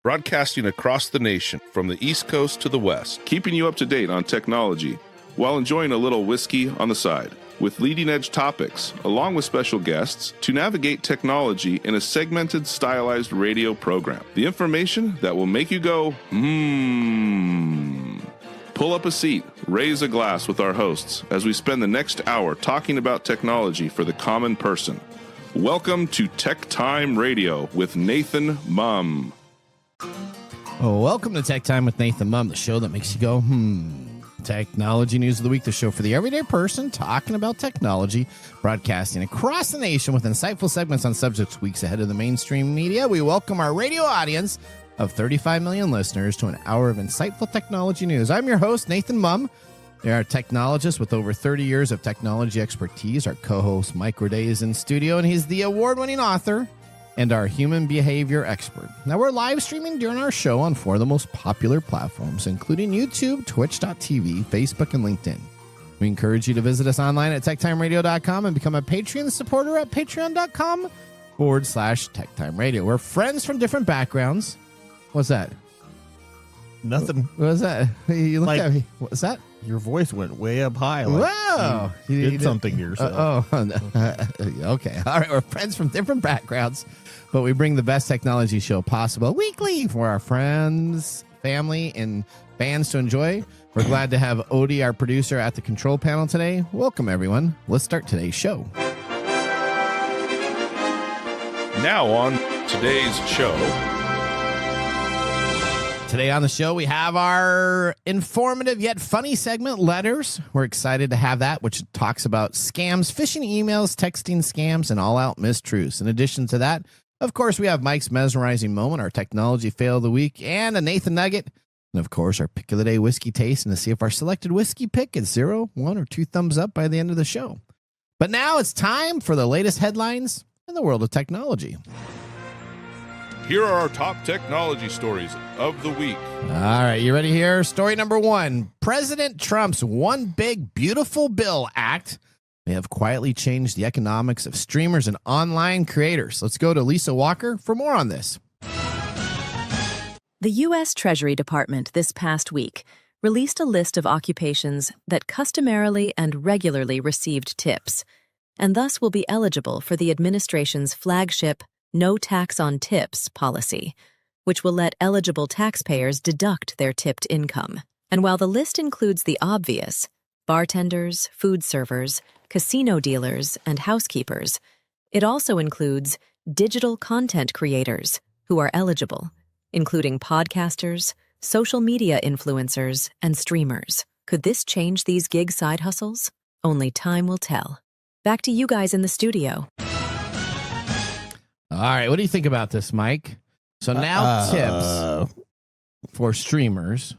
broadcasting across the nation from the East Coast to the West, keeping you up to date on technology while enjoying a little whiskey on the side, with leading-edge topics, along with special guests, to navigate technology in a segmented, stylized radio program. The information that will make you go, Pull up a seat, raise a glass with our hosts as we spend the next hour talking about technology for the common person. Welcome to TechTime Radio with Nathan Mumm. Oh, welcome to Tech Time with Nathan Mumm, the show that makes you go, Technology News of the Week, the show for the everyday person talking about technology, broadcasting across the nation with insightful segments on subjects weeks ahead of the mainstream media. We welcome our radio audience of 35 million listeners to an hour of insightful technology news. I'm your host, Nathan Mumm. They are a technologist with over 30 years of technology expertise. Our co-host, Mike Roday, is in studio, and he's the award-winning author and our human behavior expert. Now, we're live streaming during our show on 4 of the most popular platforms, including YouTube, Twitch.tv, Facebook, and LinkedIn. We encourage you to visit us online at techtimeradio.com and become a Patreon supporter at patreon.com/TechTimeRadio. We're friends from different backgrounds. What's that? Nothing. What was that? You looked at me. What's that? Your voice went way up high. Wow. You did something to yourself. Okay. All right. We're friends from different backgrounds, but we bring the best technology show possible weekly for our friends, family, and fans to enjoy. We're glad to have Odie, our producer, at the control panel today. Welcome, everyone. Let's start today's show. Now on today's show. Today on the show, we have our informative yet funny segment, Letters. We're excited to have that, which talks about scams, phishing emails, texting scams, and all-out mistruths. In addition to that, of course, we have Mike's mesmerizing moment, our technology fail of the week, and a Nathan Nugget. And, of course, our pick of the day whiskey taste, and to see if our selected whiskey pick is 0, 1, or 2 thumbs up by the end of the show. But now it's time for the latest headlines in the world of technology. Here are our top technology stories of the week. All right, you ready here? Story number 1. President Trump's One Big Beautiful Bill Act may have quietly changed the economics of streamers and online creators. Let's go to Lisa Walker for more on this. The U.S. Treasury Department this past week released a list of occupations that customarily and regularly received tips, and thus will be eligible for the administration's flagship No Tax on Tips policy, which will let eligible taxpayers deduct their tipped income. And while the list includes the obvious, bartenders, food servers, casino dealers, and housekeepers, it also includes digital content creators who are eligible, including podcasters, social media influencers, and streamers. Could this change these gig side hustles? Only time will tell. Back to you guys in the studio. All right, what do you think about this, Mike? So now tips for streamers,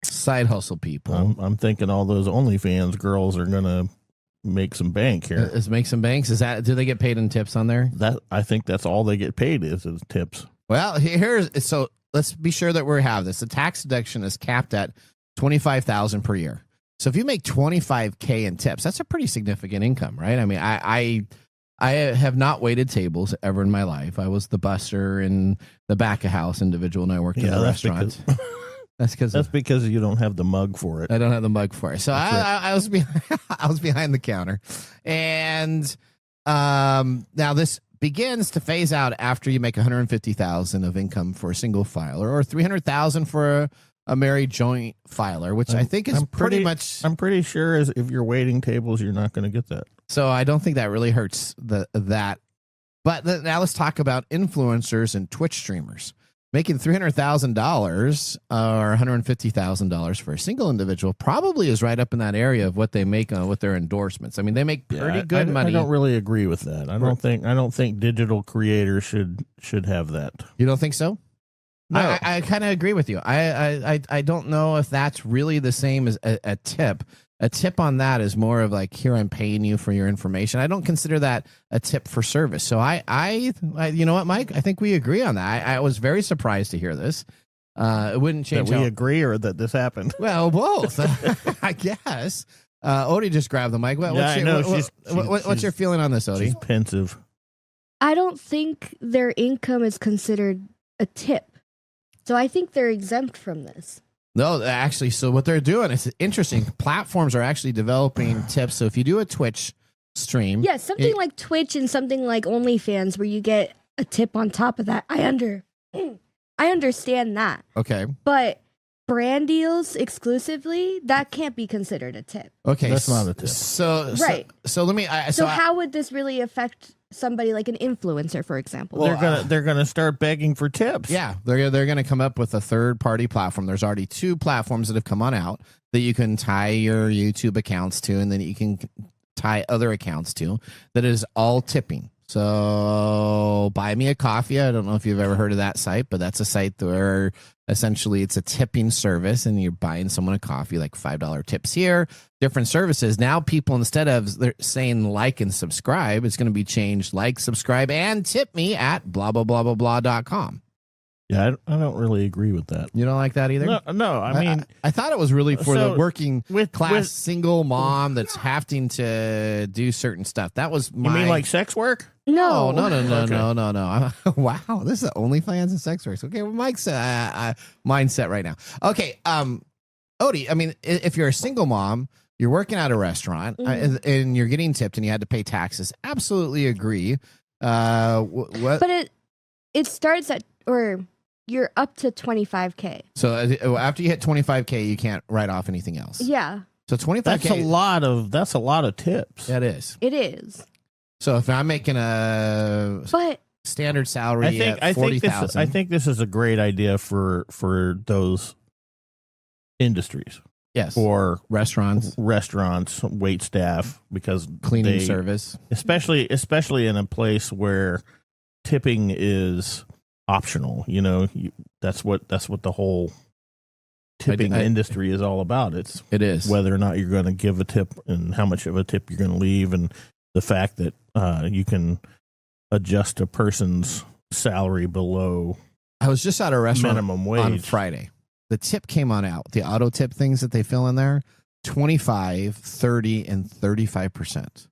side hustle people. I'm thinking all those OnlyFans girls are gonna make some bank here. Make some banks. Is that, do they get paid in tips on there? That I think that's all they get paid is tips. Well, so let's be sure that we have this. The tax deduction is capped at $25,000 per year. So if you make $25K in tips, that's a pretty significant income, right? I mean, I have not waited tables ever in my life. I was the busser in the back of house individual, and I worked in a restaurant. That's because you don't have the mug for it. I don't have the mug for it. So I was behind the counter, and now this begins to phase out after you make $150,000 of income for a single filer, or $300,000 for a married joint filer, which I think is pretty much. I'm pretty sure if you're waiting tables, you're not going to get that. So I don't think that really hurts that. But now let's talk about influencers and Twitch streamers. Making $300,000 or $150,000 for a single individual probably is right up in that area of what they make with their endorsements. I mean, they make pretty good money. I don't really agree with that. I don't think digital creators should have that. You don't think so? No. I kind of agree with you. I don't know if that's really the same as a tip. A tip on that is more of like, here, I'm paying you for your information. I don't consider that a tip for service. So I you know what, Mike? I think we agree on that. I was very surprised to hear this. It wouldn't change. That we agree or that this happened? Well, both, I guess. Odie just grabbed the mic. What's your feeling on this, Odie? She's pensive. I don't think their income is considered a tip. So I think they're exempt from this. No, actually, so what they're doing is interesting. Platforms are actually developing tips. So if you do a Twitch stream, Yeah, something like Twitch and something like OnlyFans where you get a tip on top of that. I understand that. Okay. But brand deals exclusively, that can't be considered a tip. Okay. That's not a tip. Right. So let me. So how would this really affect somebody like an influencer, for example? They're gonna start begging for tips. Yeah, they're gonna come up with a third party platform. There's already 2 platforms that have come on out that you can tie your YouTube accounts to, and then you can tie other accounts to. That is all tipping. So Buy Me a Coffee. I don't know if you've ever heard of that site, but that's a site where essentially it's a tipping service and you're buying someone a coffee, like $5 tips here, different services. Now people, instead of they're saying like and subscribe, it's going to be changed like, subscribe, and tip me at blah, blah, blah, blah, blah.com. Yeah, I don't really agree with that. You don't like that either? No, I mean... I thought it was really for the working class with single mom that's having to do certain stuff. That was my... You mean like sex work? No. Okay. Wow, this is OnlyFans and sex works. Okay, well, Mike's mindset right now. Okay, Odie, I mean, if you're a single mom, you're working at a restaurant, and you're getting tipped and you had to pay taxes, absolutely agree. But it starts at... or you're up to 25K. So after you hit 25K, you can't write off anything else. Yeah. So 25K. That's a lot of tips. That is. It is. So if I'm making a standard salary at 40,000, I think this is a great idea for those industries. Yes. For restaurants, wait staff, because cleaning service, especially in a place where tipping is optional. You know, that's what the whole tipping industry is all about. It is whether or not you're going to give a tip and how much of a tip you're going to leave, and the fact that you can adjust a person's salary below. I was just at a restaurant minimum wage on Friday. The tip came on out. The auto tip things that they fill in there, 25, 30, and 35%.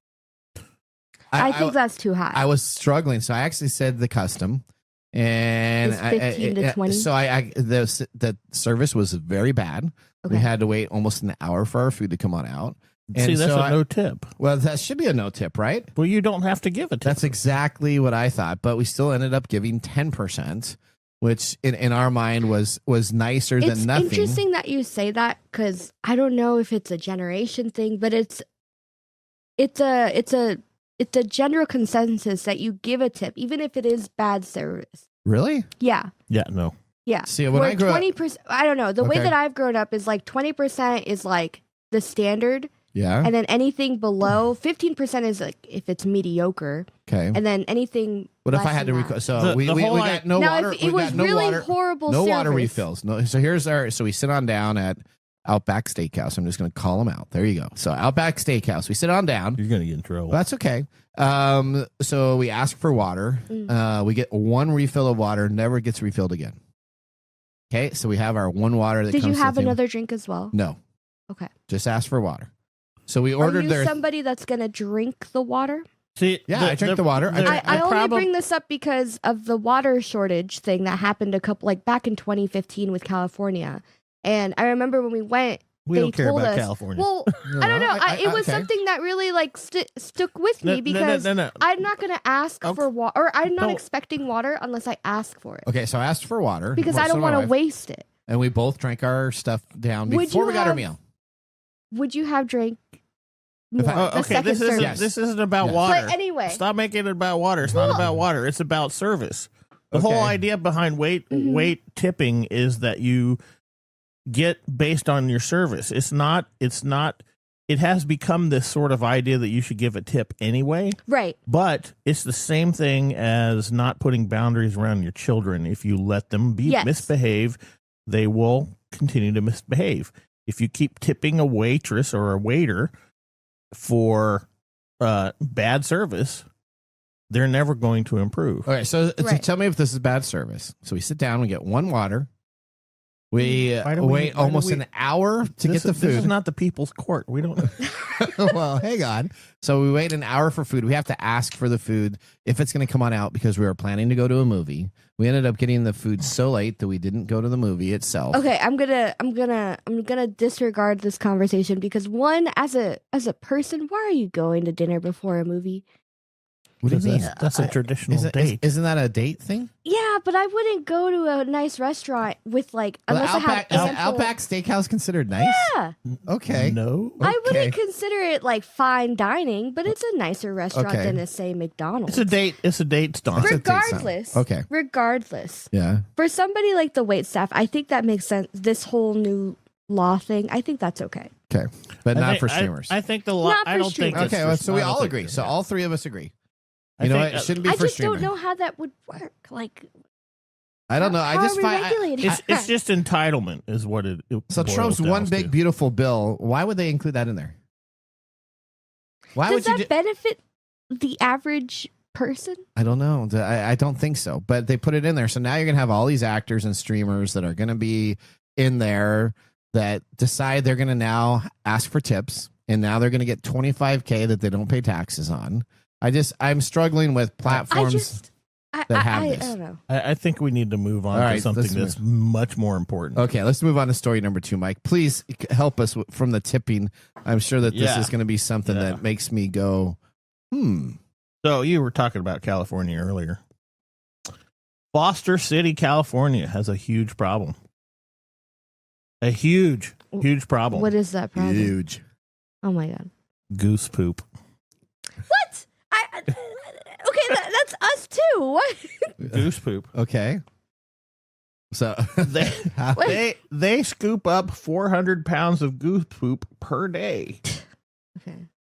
I think that's too high. I was struggling, so I actually said the custom, and 15 to 20. So the service was very bad. Okay. We had to wait almost an hour for our food to come on out. And see, that's a no tip. Well, that should be a no tip, right? Well, you don't have to give a tip. That's exactly what I thought, but we still ended up giving 10%, which in our mind was nicer than nothing. It's interesting that you say that, because I don't know if it's a generation thing, but it's a general consensus that you give a tip, even if it is bad service. Really? Yeah. Yeah. No. Yeah. See, when I grew 20%, I don't know. The way that I've grown up is like 20% is like the standard. Yeah. And then anything below 15% is like if it's mediocre. Okay. And then anything. What if I had to record? So we got no water. If it was really horrible. No service, water refills. No. So here's our. So we sit on down at Outback Steakhouse. I'm just going to call them out. There you go. So Outback Steakhouse. We sit on down. You're going to get in trouble. That's okay. So we ask for water. We get one refill of water. Never gets refilled again. Okay. So we have our one water. That Did comes you have to the another drink as well? No. Okay. Just ask for water. So we ordered Are you somebody that's going to drink the water? See, I drink the water. I only bring this up because of the water shortage thing that happened back in 2015 with California. And I remember when we went, we don't care about California. Well, I don't know. It was something that really stuck with me because I'm not going to ask for water, or I'm not expecting water unless I ask for it. Okay, so I asked for water because I don't want to waste it. And we both drank our stuff down before we got our meal. Would you have drank more? Okay, this isn't about water. But anyway, stop making it about water. It's not about water. It's about service. The whole idea behind wait tipping is that you get based on your service. It's not. It has become this sort of idea that you should give a tip anyway. Right. But it's the same thing as not putting boundaries around your children. If you let them misbehave, they will continue to misbehave. If you keep tipping a waitress or a waiter for bad service, they're never going to improve. Okay, so tell me if this is bad service. So we sit down, we get one water, We wait almost an hour to get the food. This is not the people's court. We don't. Well, hang on. So we wait an hour for food. We have to ask for the food if it's going to come on out because we were planning to go to a movie. We ended up getting the food so late that we didn't go to the movie itself. Okay, I'm gonna disregard this conversation because one, as a person, why are you going to dinner before a movie? What do you mean? That's a traditional date. Isn't that a date thing? Yeah, but I wouldn't go to a nice restaurant with unless I had Outback Steakhouse considered nice? Yeah. Okay. No. Okay. I wouldn't consider it fine dining, but it's a nicer restaurant than say McDonald's. It's a date. It's a date stop. Regardless. Okay. Regardless. Yeah. For somebody like the waitstaff, I think that makes sense. This whole new law thing, I think that's okay. Okay. But not for streamers. I think the law. I don't think. Okay. So we all agree. So all three of us agree. You know what? It shouldn't be for streaming. I just don't know how that would work. I don't know. I just find it's just entitlement is what it. So Trump's one big beautiful bill. Why would they include that in there? Why Does that benefit the average person? I don't know. I don't think so. But they put it in there. So now you're gonna have all these actors and streamers that are gonna be in there that decide they're gonna now ask for tips, and now they're gonna get $25,000 that they don't pay taxes on. I'm struggling with platforms that have this. I don't know. I think we need to move on to something that's much more important. Okay, let's move on to story number 2, Mike. Please help us from the tipping. I'm sure that this is going to be something that makes me go, So you were talking about California earlier. Foster City, California has a huge problem. A huge problem. What is that problem? Huge. Oh my God. Goose poop. What? Okay, that's us too. What? Goose poop. Okay. So they scoop up 400 pounds of goose poop per day.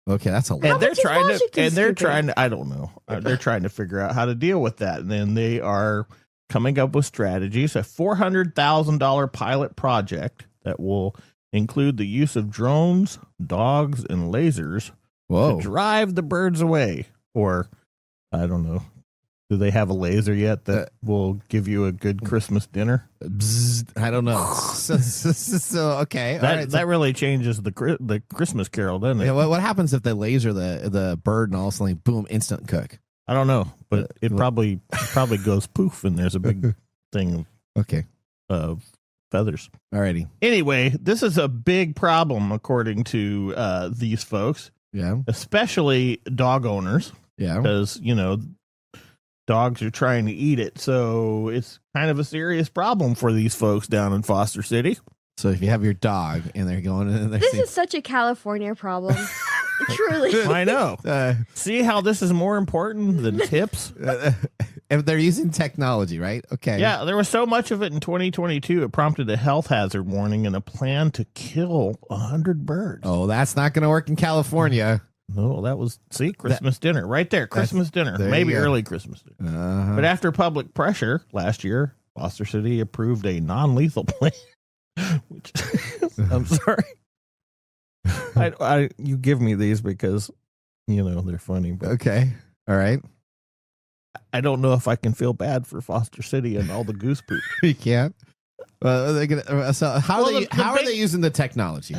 Okay, that's a lot. And they're trying to I don't know. They're trying to figure out how to deal with that. And then they are coming up with strategies, a $400,000 pilot project that will include the use of drones, dogs, and lasers to drive the birds away. Or, I don't know, do they have a laser yet that will give you a good Christmas dinner? I don't know. So okay. That really changes the Christmas Carol, doesn't it? Yeah, what happens if they laser the bird and all of a sudden, boom, instant cook? I don't know, but it probably goes poof and there's a big thing of feathers. Alrighty. Anyway, this is a big problem according to these folks. Yeah. Especially dog owners. Yeah. Because, dogs are trying to eat it. So it's kind of a serious problem for these folks down in Foster City. So if you have your dog and they're going in there. This is such a California problem. Truly. I know. See how this is more important than tips? If they're using technology, right? Okay. Yeah, there was so much of it in 2022, it prompted a health hazard warning and a plan to kill 100 birds. Oh, that's not going to work in California. No, that was, Christmas dinner. Right there, Christmas dinner. Maybe early Christmas dinner. Uh-huh. But after public pressure last year, Foster City approved a non-lethal plan. Which, I'm sorry. You give me these because, they're funny. But okay. All right. I don't know if I can feel bad for Foster City and all the goose poop. You can't. So how are they using the technology?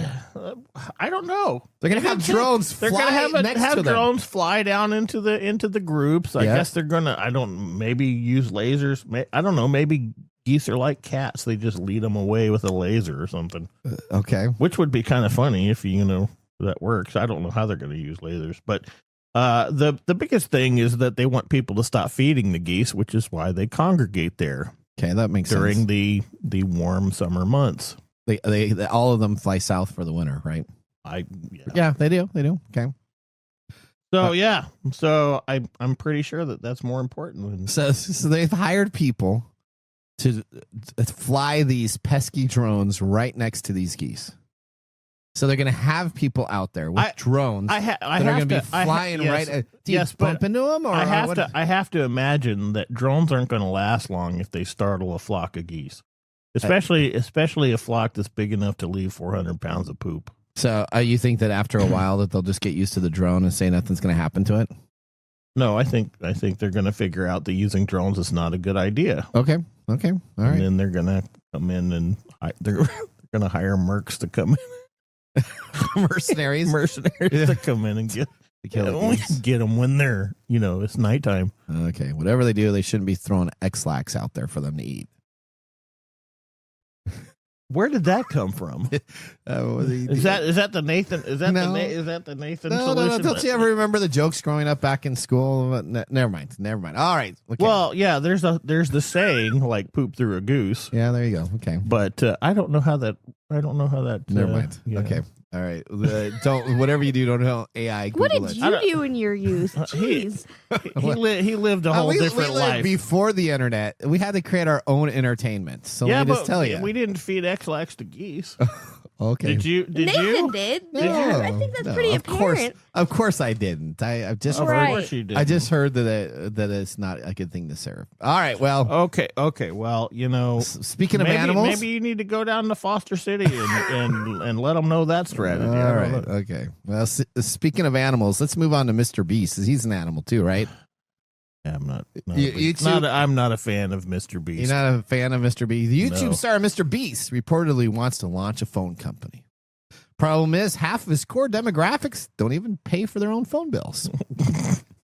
I don't know. They're going to have drones. They're going to have drones fly down into the groups. I guess they're going to. Maybe use lasers. I don't know. Maybe geese are like cats. They just lead them away with a laser or something. Okay. Which would be kind of funny if that works. I don't know how they're going to use lasers, but the biggest thing is that they want people to stop feeding the geese, which is why they congregate there. Okay, that makes sense. During the warm summer months. They all of them fly south for the winter, right? Yeah, they do. Okay. So so I'm pretty sure that's more important. So they've hired people to fly these pesky drones right next to these geese. So they're going to have people out there with drones that are going to be flying right. Do you bump into them? Or I have to imagine that drones aren't going to last long if they startle a flock of geese, especially a flock that's big enough to leave 400 pounds of poop. So you think that after a while that they'll just get used to the drone and say nothing's going to happen to it? No, I think they're going to figure out that using drones is not a good idea. Okay. All right. And then they're going to come in and they're going to hire mercs to come in. mercenaries to come in and get them when they're, it's nighttime. Okay, whatever they do, they shouldn't be throwing X-Lax out there for them to eat. Where did that come from? Is that the Nathan? Is that the Nathan solution? Don't you ever remember the jokes growing up back in school? Never mind. All right. Okay. Well, yeah. There's the saying like "poop through a goose." Yeah, there you go. Okay, but I don't know how that. Never mind. Okay. All right. Don't whatever you do, don't tell AI. What did you do in your youth? Jeez. He lived a whole different life before the internet. We had to create our own entertainment. So let me just tell you, we didn't feed X-Lax to geese. Okay. Did Nathan you? did. No, yeah, I think that's pretty apparent. Of course I didn't. I just course you did. I just heard that it's not a good thing to serve. All right. Well. Okay. Well, speaking of animals, maybe you need to go down to Foster City and let them know that strategy. All right. Okay. Well, speaking of animals, let's move on to Mr. Beast. He's an animal too, right? Yeah, I'm not a fan of Mr. Beast. You're not a fan of Mr. Beast. The YouTube star Mr. Beast reportedly wants to launch a phone company. Problem is, half of his core demographics don't even pay for their own phone bills.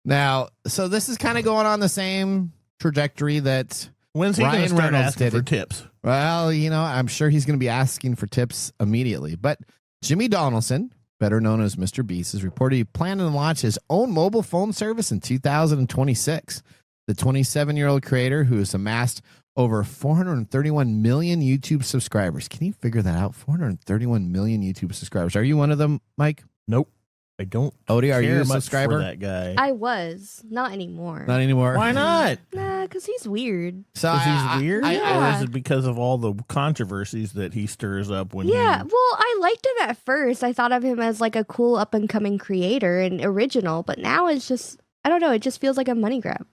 Now, so this is kind of going on the same trajectory that when's he going to start asking for tips? Well, I'm sure he's going to be asking for tips immediately. But Jimmy Donaldson, better known as Mr. Beast, is reportedly planning to launch his own mobile phone service in 2026. The 27-year-old creator, who has amassed over 431 million YouTube subscribers. Can you figure that out? 431 million YouTube subscribers. Are you one of them, Mike? Nope. I don't. Odie, are you a subscriber? subscriber? That guy. I was. Not anymore. Not anymore. Why not? Nah, because he's weird. So he's weird? Yeah. Or is it because of all the controversies that he stirs up when well, I liked him at first. I thought of him as like a cool up-and-coming creator and original, but now it's just, I don't know, it just feels like a money grab.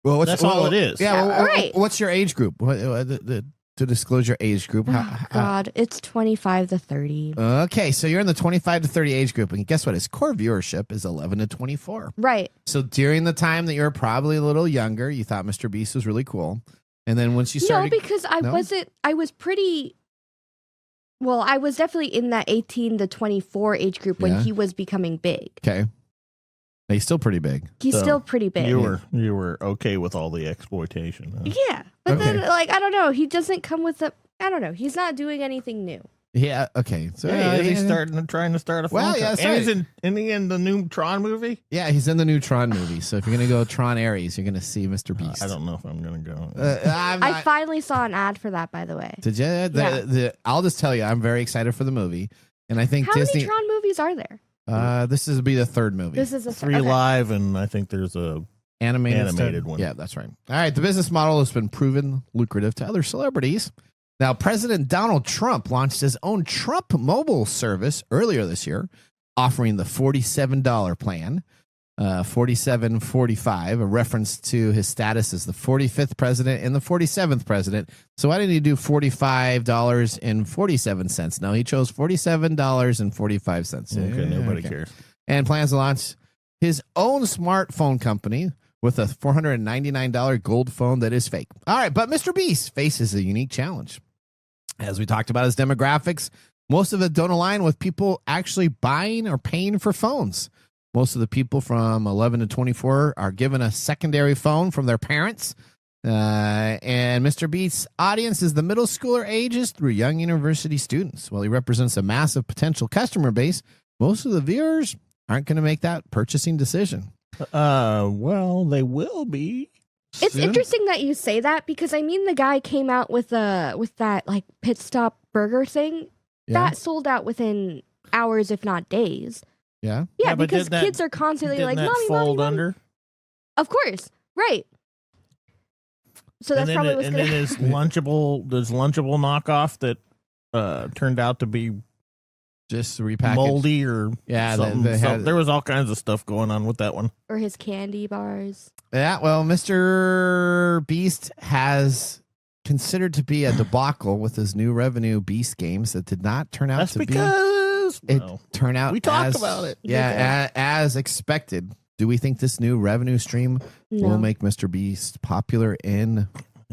Well, that's all it is. Yeah, right. What's your age group? To disclose your age group. God, it's 25 to 30. Okay, so you're in the 25 to 30 age group, and guess what? His core viewership is 11 to 24. Right. So during the time that you were probably a little younger, you thought Mr. Beast was really cool, and then once you started, because I was definitely in that 18 to 24 age group when he was becoming big. Okay. He's still pretty big. He's still pretty big. You were okay with all the exploitation. Huh? Yeah. But then, I don't know. He doesn't come with I don't know. He's not doing anything new. Yeah. Okay. So he's trying to start a phone company. And he's in the new Tron movie? Yeah, he's in the new Tron movie. So if you're going to go Tron Ares, you're going to see Mr. Beast. I don't know if I'm going to go. I finally saw an ad for that, by the way. Did you? I'll just tell you, I'm very excited for the movie. And I think How many Tron movies are there? This will be the third movie. This is the 3 live, and I think there's a animated one. Yeah, that's right. All right, the business model has been proven lucrative to other celebrities. Now, President Donald Trump launched his own Trump mobile service earlier this year, offering the $47 plan, $47.45, a reference to his status as the 45th president and the 47th president. So why didn't he do $45.47? No, he chose $47.45. Okay, nobody cares. And plans to launch his own smartphone company with a $499 gold phone that is fake. All right, but Mr. Beast faces a unique challenge. As we talked about his demographics, most of it don't align with people actually buying or paying for phones. Most of the people from 11 to 24 are given a secondary phone from their parents. And Mr. Beast's audience is the middle schooler ages through young university students. While he represents a massive potential customer base, most of the viewers aren't going to make that purchasing decision. Well, they will be. It's interesting that you say that because the guy came out with that like pit stop burger thing that sold out within hours, if not days. Yeah. Yeah, because kids are constantly like, "Mommy, fold mommy, under." Mommy. Of course, right. So that's probably what's going to happen. And then there's Lunchable knockoff that turned out to be just repackaged, moldy or something. There was all kinds of stuff going on with that one. Or his candy bars. Yeah, well, Mr. Beast has considered to be a debacle with his new revenue Beast games that did not turn out be. It turned out. We talked about it. Yeah, as expected. Do we think this new revenue stream will make Mr. Beast popular in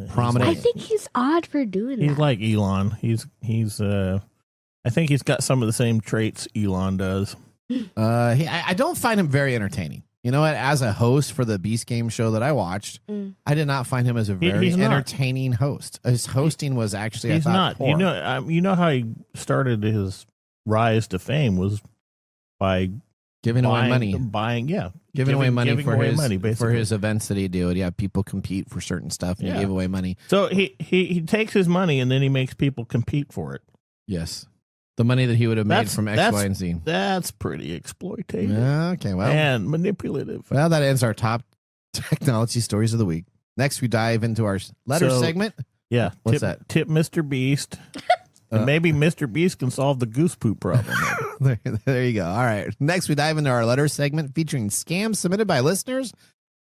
prominent. I think he's odd for doing that. He's like Elon. He's I think he's got some of the same traits Elon does. I don't find him very entertaining. You know what? As a host for the Beast Game show that I watched, I did not find him as a very entertaining host. His hosting was actually, he's not. Poor. You know how he started his rise to fame was by giving away money, giving away money for his events that he do. Yeah, people compete for certain stuff, and he gave away money. So he takes his money and then he makes people compete for it. Yes. The money that he would have made from X, Y, and Z. That's pretty exploitative. Okay, well. And manipulative. Well, that ends our top technology stories of the week. Next, we dive into our letter segment. Yeah. What's that? Tip Mr. Beast. And maybe Mr. Beast can solve the goose poop problem. There you go. All right. Next, we dive into our letter segment featuring scams submitted by listeners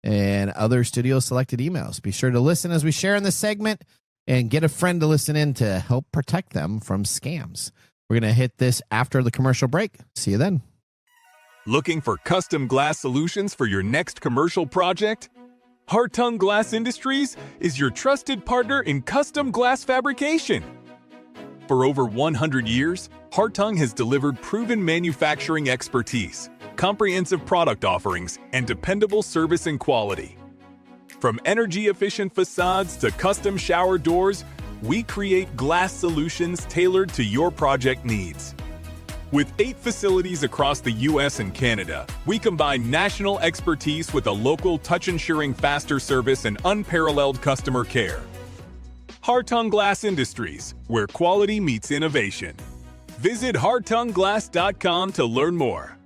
and other studio-selected emails. Be sure to listen as we share in this segment and get a friend to listen in to help protect them from scams. We're going to hit this after the commercial break. See you then. Looking for custom glass solutions for your next commercial project? Hartung Glass Industries is your trusted partner in custom glass fabrication. For over 100 years, Hartung has delivered proven manufacturing expertise, comprehensive product offerings, and dependable service and quality. From energy-efficient facades to custom shower doors, we create glass solutions tailored to your project needs. With 8 facilities across the U.S. and Canada, we combine national expertise with a local touch-ensuring faster service and unparalleled customer care. Hartung Glass Industries, where quality meets innovation. Visit hartungglass.com to learn more.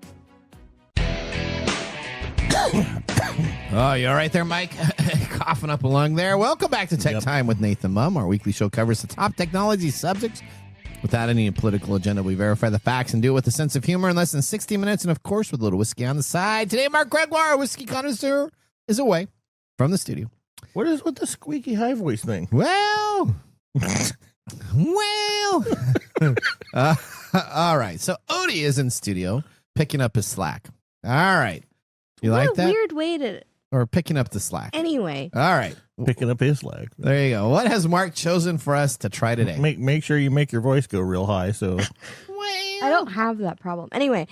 Oh, you all right there, Mike? Coughing up a lung there. Welcome back to Tech Time with Nathan Mumm. Our weekly show covers the top technology subjects without any political agenda. We verify the facts and do it with a sense of humor in less than 60 minutes, and of course with a little whiskey on the side. Today, Mark Gregoire, our whiskey connoisseur, is away from the studio. What is with the squeaky high voice thing? Well, all right. So Odie is in studio picking up his slack. All right. You like that? Weird way to... Or picking up the slack. Anyway. All right. Picking up his slack. There you go. What has Mark chosen for us to try today? Make sure you make your voice go real high. So I don't have that problem. Anyway,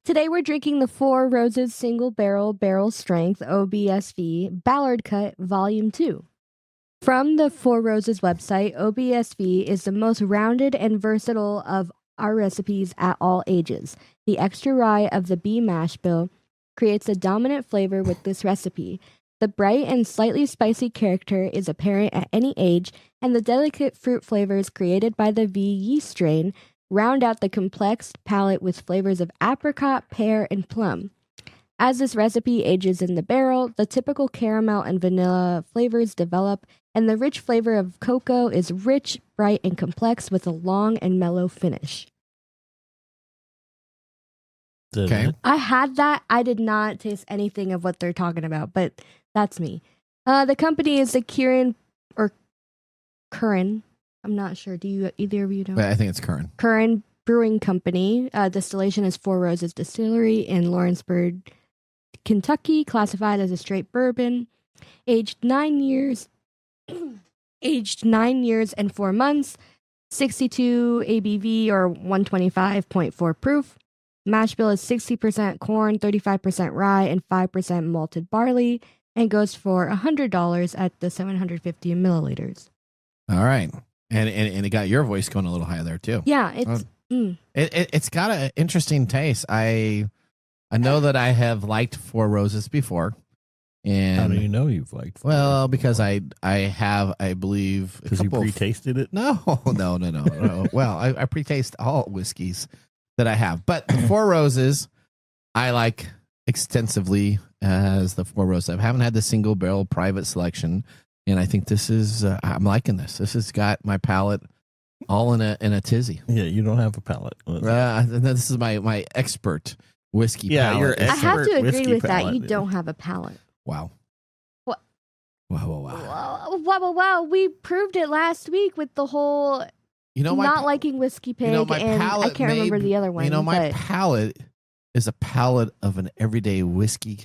today we're drinking the Four Roses Single Barrel Strength OBSV Ballard Cut Volume 2. From the Four Roses website, OBSV is the most rounded and versatile of our recipes at all ages. The extra rye of the bee mash bill creates a dominant flavor with this recipe. The bright and slightly spicy character is apparent at any age, and the delicate fruit flavors created by the V yeast strain round out the complex palate with flavors of apricot, pear, and plum. As this recipe ages in the barrel, the typical caramel and vanilla flavors develop, and the rich flavor of cocoa is rich, bright, and complex with a long and mellow finish. Okay. I had that. I did not taste anything of what they're talking about, but that's me. The company is the Curran. I'm not sure. Do you either of you know? I think it's Curran. Curran Brewing Company. Distillation is Four Roses Distillery in Lawrenceburg, Kentucky, classified as a straight bourbon. Aged 9 years. Aged 9 years and 4 months. 62 ABV or 125.4 proof. Mash bill is 60% corn, 35% rye, and 5% malted barley, and goes for $100 at the 750 milliliters. All right, and it got your voice going a little higher there too. Yeah, it's it's got an interesting taste. I know that I have liked Four Roses before, and how do you know you've liked? Well, because I have, I believe, because you pre-tasted it. No. Well, I pre-taste all whiskeys that I have, but the Four Roses I like extensively as the Four Roses. I haven't had the single barrel private selection, and I think this is I'm liking this. This has got my palate all in a tizzy. Yeah, you don't have a palate. This is my expert whiskey. Yeah, palate. you're expert. I have to agree with palate. that. You don't have a palate. Wow. What? Wow. Wow. We proved it last week with the whole. Not liking Whiskey Pig, and I can't remember the other one. My palate is a palate of an everyday whiskey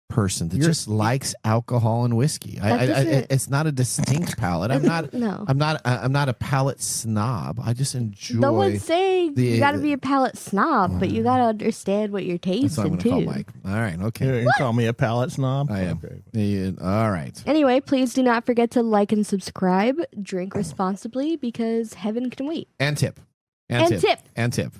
person that just likes alcohol and whiskey. It's not a distinct palate. I'm not. No. I'm not a palate snob. I just enjoy. No one's saying you got to be a palate snob, but you got to understand what you're tasting that's what I'm too. Call Mike. All right. Okay. You call me a palate snob? I am. Okay. Yeah, all right. Anyway, please do not forget to like and subscribe. Drink responsibly because heaven can wait. And tip. And tip.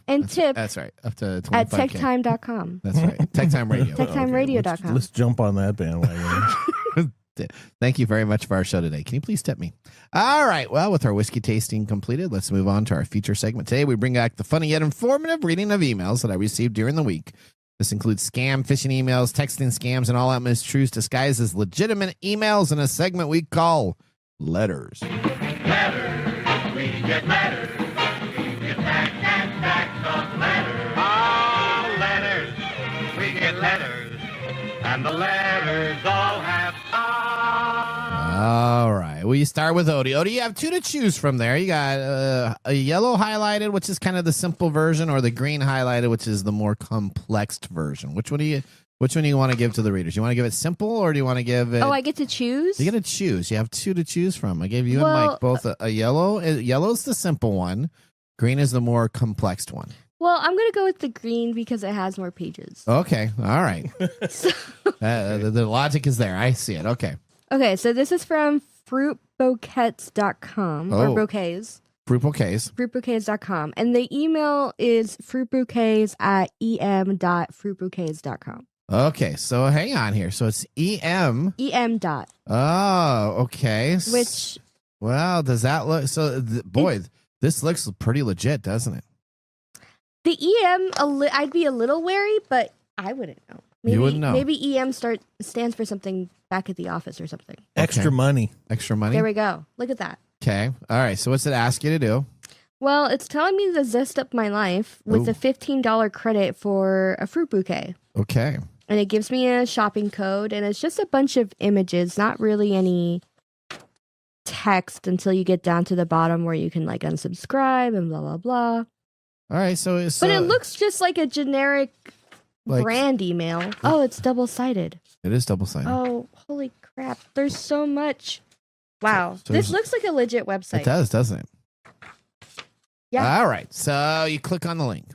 That's right. Up to 25K. At techtime.com. That's right. TechTime Radio. TechTimeRadio.com. Let's jump on that bandwagon. Thank you very much for our show today. Can you please tip me? All right. Well, with our whiskey tasting completed, let's move on to our feature segment. Today, we bring back the funny yet informative reading of emails that I received during the week. This includes scam, phishing emails, texting scams, and all that mistruths disguised as legitimate emails in a segment we call Letters. Letters. We get letters. We get stacks of letters. Oh, letters. We get letters. And the letters all have All right. Well, you start with Odie. Odie, you have two to choose from there. You got a yellow highlighted, which is kind of the simple version, or the green highlighted, which is the more complex version. Which one do you want to give to the readers? You want to give it simple, or do you want to give it... Oh, I get to choose? You get to choose. You have two to choose from. I gave you and Mike both a yellow. Yellow's the simple one. Green is the more complex one. Well, I'm going to go with the green because it has more pages. Okay. All right. The logic is there. I see it. Okay. Okay, so this is from fruitbouquets.com, or bouquets. Fruit bouquets. Fruitbouquets.com. And the email is fruitbouquets@em.fruitbouquets.com. Okay, so hang on here. So it's EM. EM dot. Oh, okay. Which... Well, does that look... So, this looks pretty legit, doesn't it? The EM, I'd be a little wary, but I wouldn't know. You wouldn't know. Maybe EM stands for something back at the office or something. Extra money. Extra money? There we go. Look at that. Okay. All right. So what's it ask you to do? Well, it's telling me to zest up my life with a $15 credit for a fruit bouquet. Okay. And it gives me a shopping code, and it's just a bunch of images, not really any text until you get down to the bottom where you can like unsubscribe and blah, blah, blah. All right. So but it looks just like a generic... brand email. Oh, it's double-sided. It is double-sided. Oh, holy crap. There's so much. Wow. So this looks like a legit website. It does, doesn't it? Yeah. All right. So you click on the link.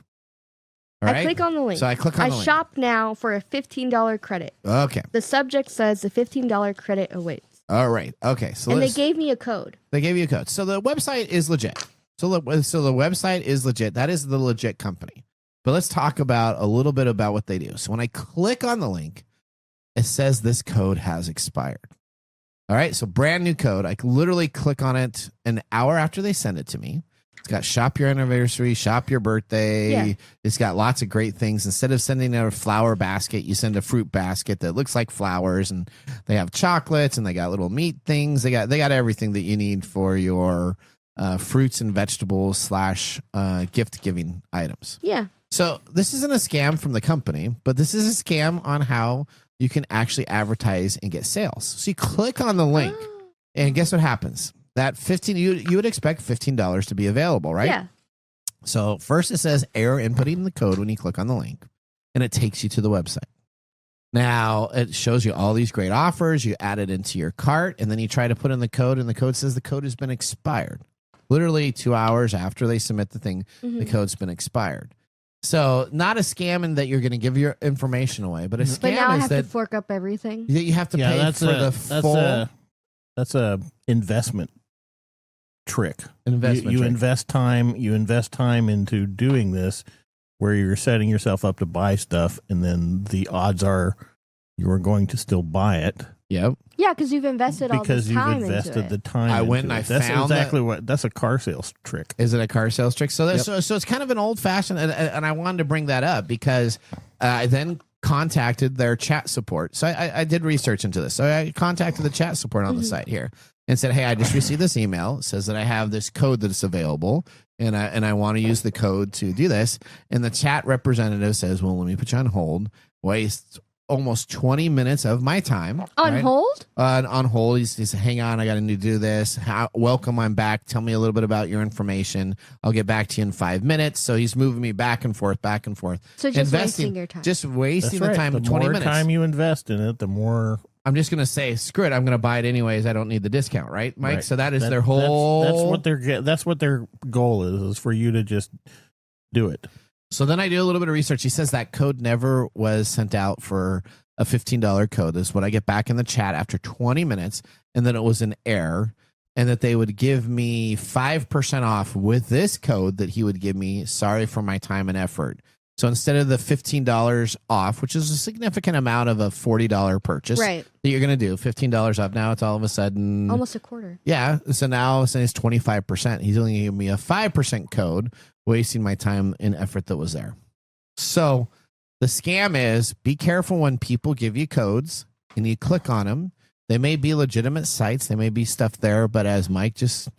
All right? I click on the link. So I click on the link. I shop now for a $15 credit. Okay. The subject says the $15 credit awaits. All right. Okay. So they gave me a code. They gave you a code. So the website is legit. So the website is legit. That is the legit company. But let's talk about a little bit about what they do. So when I click on the link, it says this code has expired. All right. So brand new code. I literally click on it an hour after they send it to me. It's got shop your anniversary, shop your birthday. Yeah. It's got lots of great things. Instead of sending a flower basket, you send a fruit basket that looks like flowers, and they have chocolates and they got little meat things. They got everything that you need for your fruits and vegetables / gift giving items. Yeah. So this isn't a scam from the company, but this is a scam on how you can actually advertise and get sales. So you click on the link, and guess what happens? That you would expect $15 to be available, right? Yeah. So first it says error inputting the code when you click on the link, and it takes you to the website. Now it shows you all these great offers. You add it into your cart, and then you try to put in the code, and the code says the code has been expired. Literally 2 hours after they submit the thing, the code's been expired. So not a scam in that you're going to give your information away, but a scam but now I is have that to fork up everything. You have to pay for the full. That's a investment trick. Investment. You invest time. You invest time into doing this, where you're setting yourself up to buy stuff, and then the odds are you are going to still buy it. Yep. Yeah, because you've invested all this time you've invested into the it. time. I went and I that's found exactly what. That's a car sales trick. Is it a car sales trick? So, Yep. so it's kind of an old fashioned, and I wanted to bring that up because I then contacted their chat support. So I did research into this. So I contacted the chat support on the site here and said, "Hey, I just received this email. It says that I have this code that's available, and I want to use the code to do this." And the chat representative says, "Well, let me put you on hold. almost 20 minutes of my time. On hold? On hold. He's hang on, I got to do this. Welcome, I'm back. Tell me a little bit about your information. I'll get back to you in 5 minutes. So he's moving me back and forth. So just wasting your time. Just wasting That's the time of 20 minutes. The more time you invest in it, the more... I'm just going to say, screw it. I'm going to buy it anyways. I don't need the discount, right, Mike? Right. So that is their whole... That's what their goal is for you to just do it. So then I do a little bit of research. He says that code never was sent out for a $15 code. This is what I get back in the chat after 20 minutes, and then it was an error, and that they would give me 5% off with this code that he would give me. Sorry for my time and effort. So instead of the $15 off, which is a significant amount of a $40 purchase that you're going to do, $15 off, now it's all of a sudden... almost a quarter. Yeah. So now it's 25%. He's only giving me a 5% code, wasting my time and effort that was there. So the scam is, be careful when people give you codes and you click on them. They may be legitimate sites. They may be stuff there, but as Mike just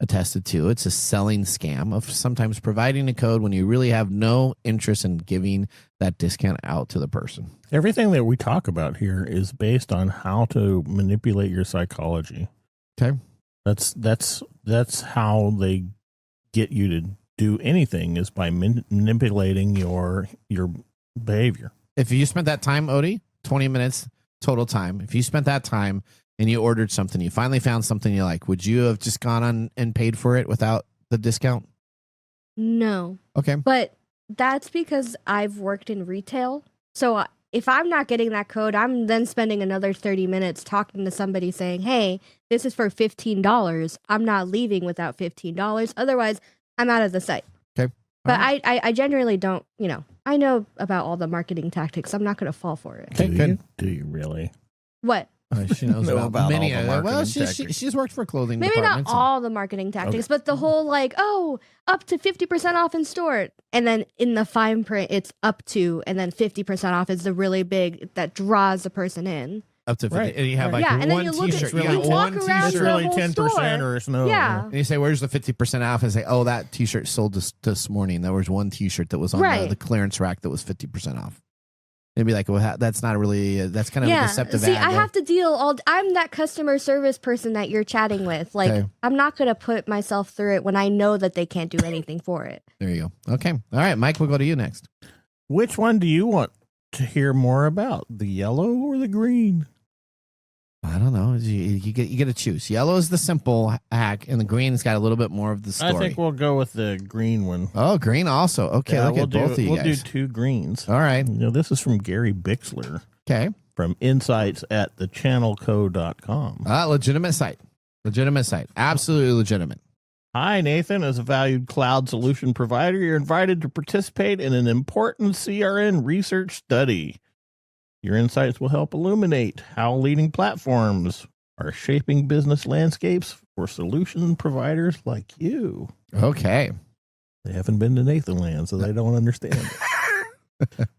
attested to, it's a selling scam of sometimes providing a code when you really have no interest in giving that discount out to the person. Everything that we talk about here is based on how to manipulate your psychology. Okay. That's how they get you to do anything, is by manipulating your behavior. If you spent that time, Odie, 20 minutes total time, if you spent that time and you ordered something, you finally found something you like, would you have just gone on and paid for it without the discount? No. Okay. But that's because I've worked in retail. So if I'm not getting that code, I'm then spending another 30 minutes talking to somebody saying, hey, this is for $15. I'm not leaving without $15. Otherwise, I'm out of the site. Okay. But I generally don't, I know about all the marketing tactics. I'm not going to fall for it. Okay, Do you really? What? She knows about many all the of well, marketing she's worked for clothing Maybe not departments. all the marketing tactics, but the whole up to 50% off in store. And then in the fine print, it's up to, and then 50% off is the really big that draws the person in. Up to 50. And you have and one then you look t-shirt. at, you walk around It's the really whole 10% store. or no. Yeah. And you say, where's the 50% off? And say, oh, that t-shirt sold this morning. There was one t-shirt that was on the clearance rack that was 50% off. And be like, well, that's not really, that's kind of a deceptive ad. I have to I'm that customer service person that you're chatting with. I'm not going to put myself through it when I know that they can't do anything for it. There you go. Okay. All right, Mike, we'll go to you next. Which one do you want to hear more about? The yellow or the green? I don't know. You get to choose. Yellow is the simple hack, and the green's got a little bit more of the story. I think we'll go with the green one. Oh, green also. Okay, look at both of you guys. We'll do two greens. All right. This is from Gary Bixler. Okay. From insights at thechannelco.com. Legitimate site. Absolutely legitimate. Hi, Nathan. As a valued cloud solution provider, you're invited to participate in an important CRN research study. Your insights will help illuminate how leading platforms are shaping business landscapes for solution providers like you. Okay. They haven't been to Nathanland, so they don't understand.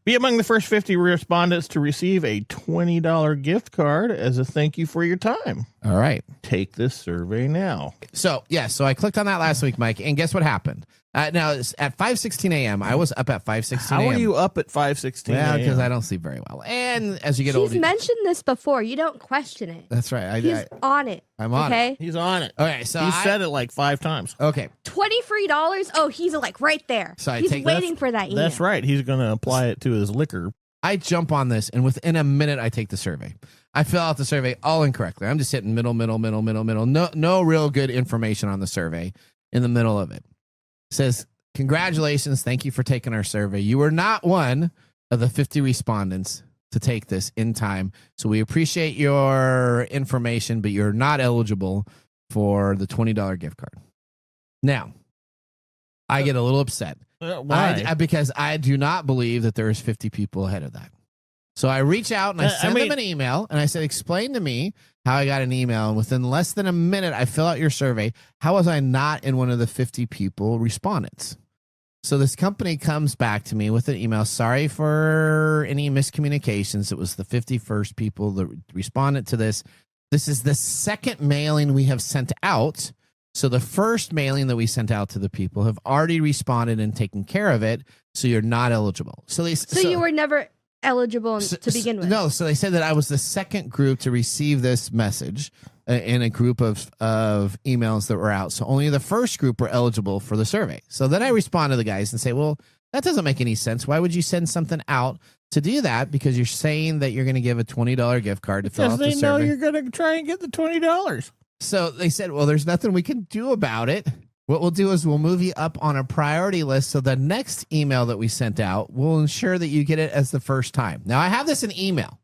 Be among the first 50 respondents to receive a $20 gift card as a thank you for your time. All right. Take this survey now. So I clicked on that last week, Mike, and guess what happened? Now, it's at 5:16 a.m., I was up at 5:16 a.m. How are you up at 5:16 Well, because I don't sleep very well. And as you get older... He's mentioned this before. You don't question it. That's right. He's on it. I'm on it. He's on it. Okay, so he said it like 5 times. Okay. $23? Oh, he's like right there. So he's waiting for that email. That's right. He's going to apply it to his liquor. I jump on this, and within a minute, I take the survey. I fill out the survey all incorrectly. I'm just hitting middle. No real good information on the survey in the middle of it. It says, congratulations. Thank you for taking our survey. You were not one of the 50 respondents to take this in time. So we appreciate your information, but you're not eligible for the $20 gift card. Now, I get a little upset. Why? Because I do not believe that there is 50 people ahead of that. So I reach out and I send them an email and I said, explain to me how I got an email. And within less than a minute, I fill out your survey. How was I not in one of the 50 people respondents? So this company comes back to me with an email. Sorry for any miscommunications. It was the 51st people that responded to this. This is the second mailing we have sent out. So the first mailing that we sent out to the people have already responded and taken care of it. So you're not eligible. So you were never eligible to begin with. No, so they said that I was the second group to receive this message in a group of emails that were out. So only the first group were eligible for the survey. So then I respond to the guys and say, well, that doesn't make any sense. Why would you send something out to do that? Because you're saying that you're going to give a $20 gift card to fill out the survey. Because they know you're going to try and get the $20. So they said, well, there's nothing we can do about it. What we'll do is we'll move you up on a priority list. So the next email that we sent out will ensure that you get it as the first time. Now I have this in email.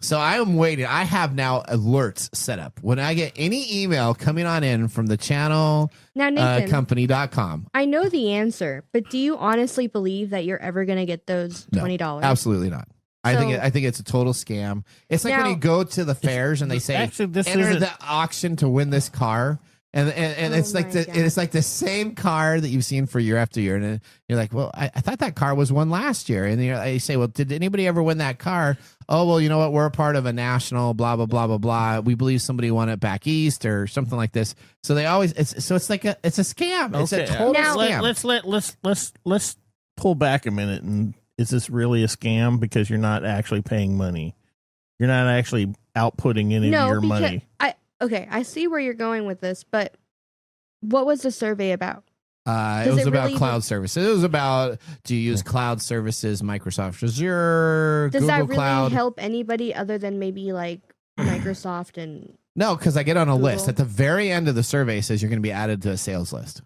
So I am waiting. I have now alerts set up. When I get any email coming on in from the channel now, Nathan, company.com. I know the answer, but do you honestly believe that you're ever going to get those $20? No, absolutely not. I think it's a total scam. It's like when you go to the fairs and they say, enter the auction to win this car. And it's like it's like the same car that you've seen for year after year, and you're like, well, I thought that car was won last year, and you say, well, did anybody ever win that car? Oh, well, you know what? We're a part of a national blah blah blah blah blah. We believe somebody won it back east or something like this. So they always it's a scam. It's a total scam. Let's pull back a minute. And is this really a scam? Because you're not actually paying money. You're not actually outputting any of your money. Okay, I see where you're going with this, but what was the survey about? It was about cloud services. It was about, do you use cloud services, Microsoft Azure, Does Google that really Cloud? help anybody other than maybe like Microsoft and No, because I get on a Google? list. At the very end of the survey, it says you're going to be added to a sales list.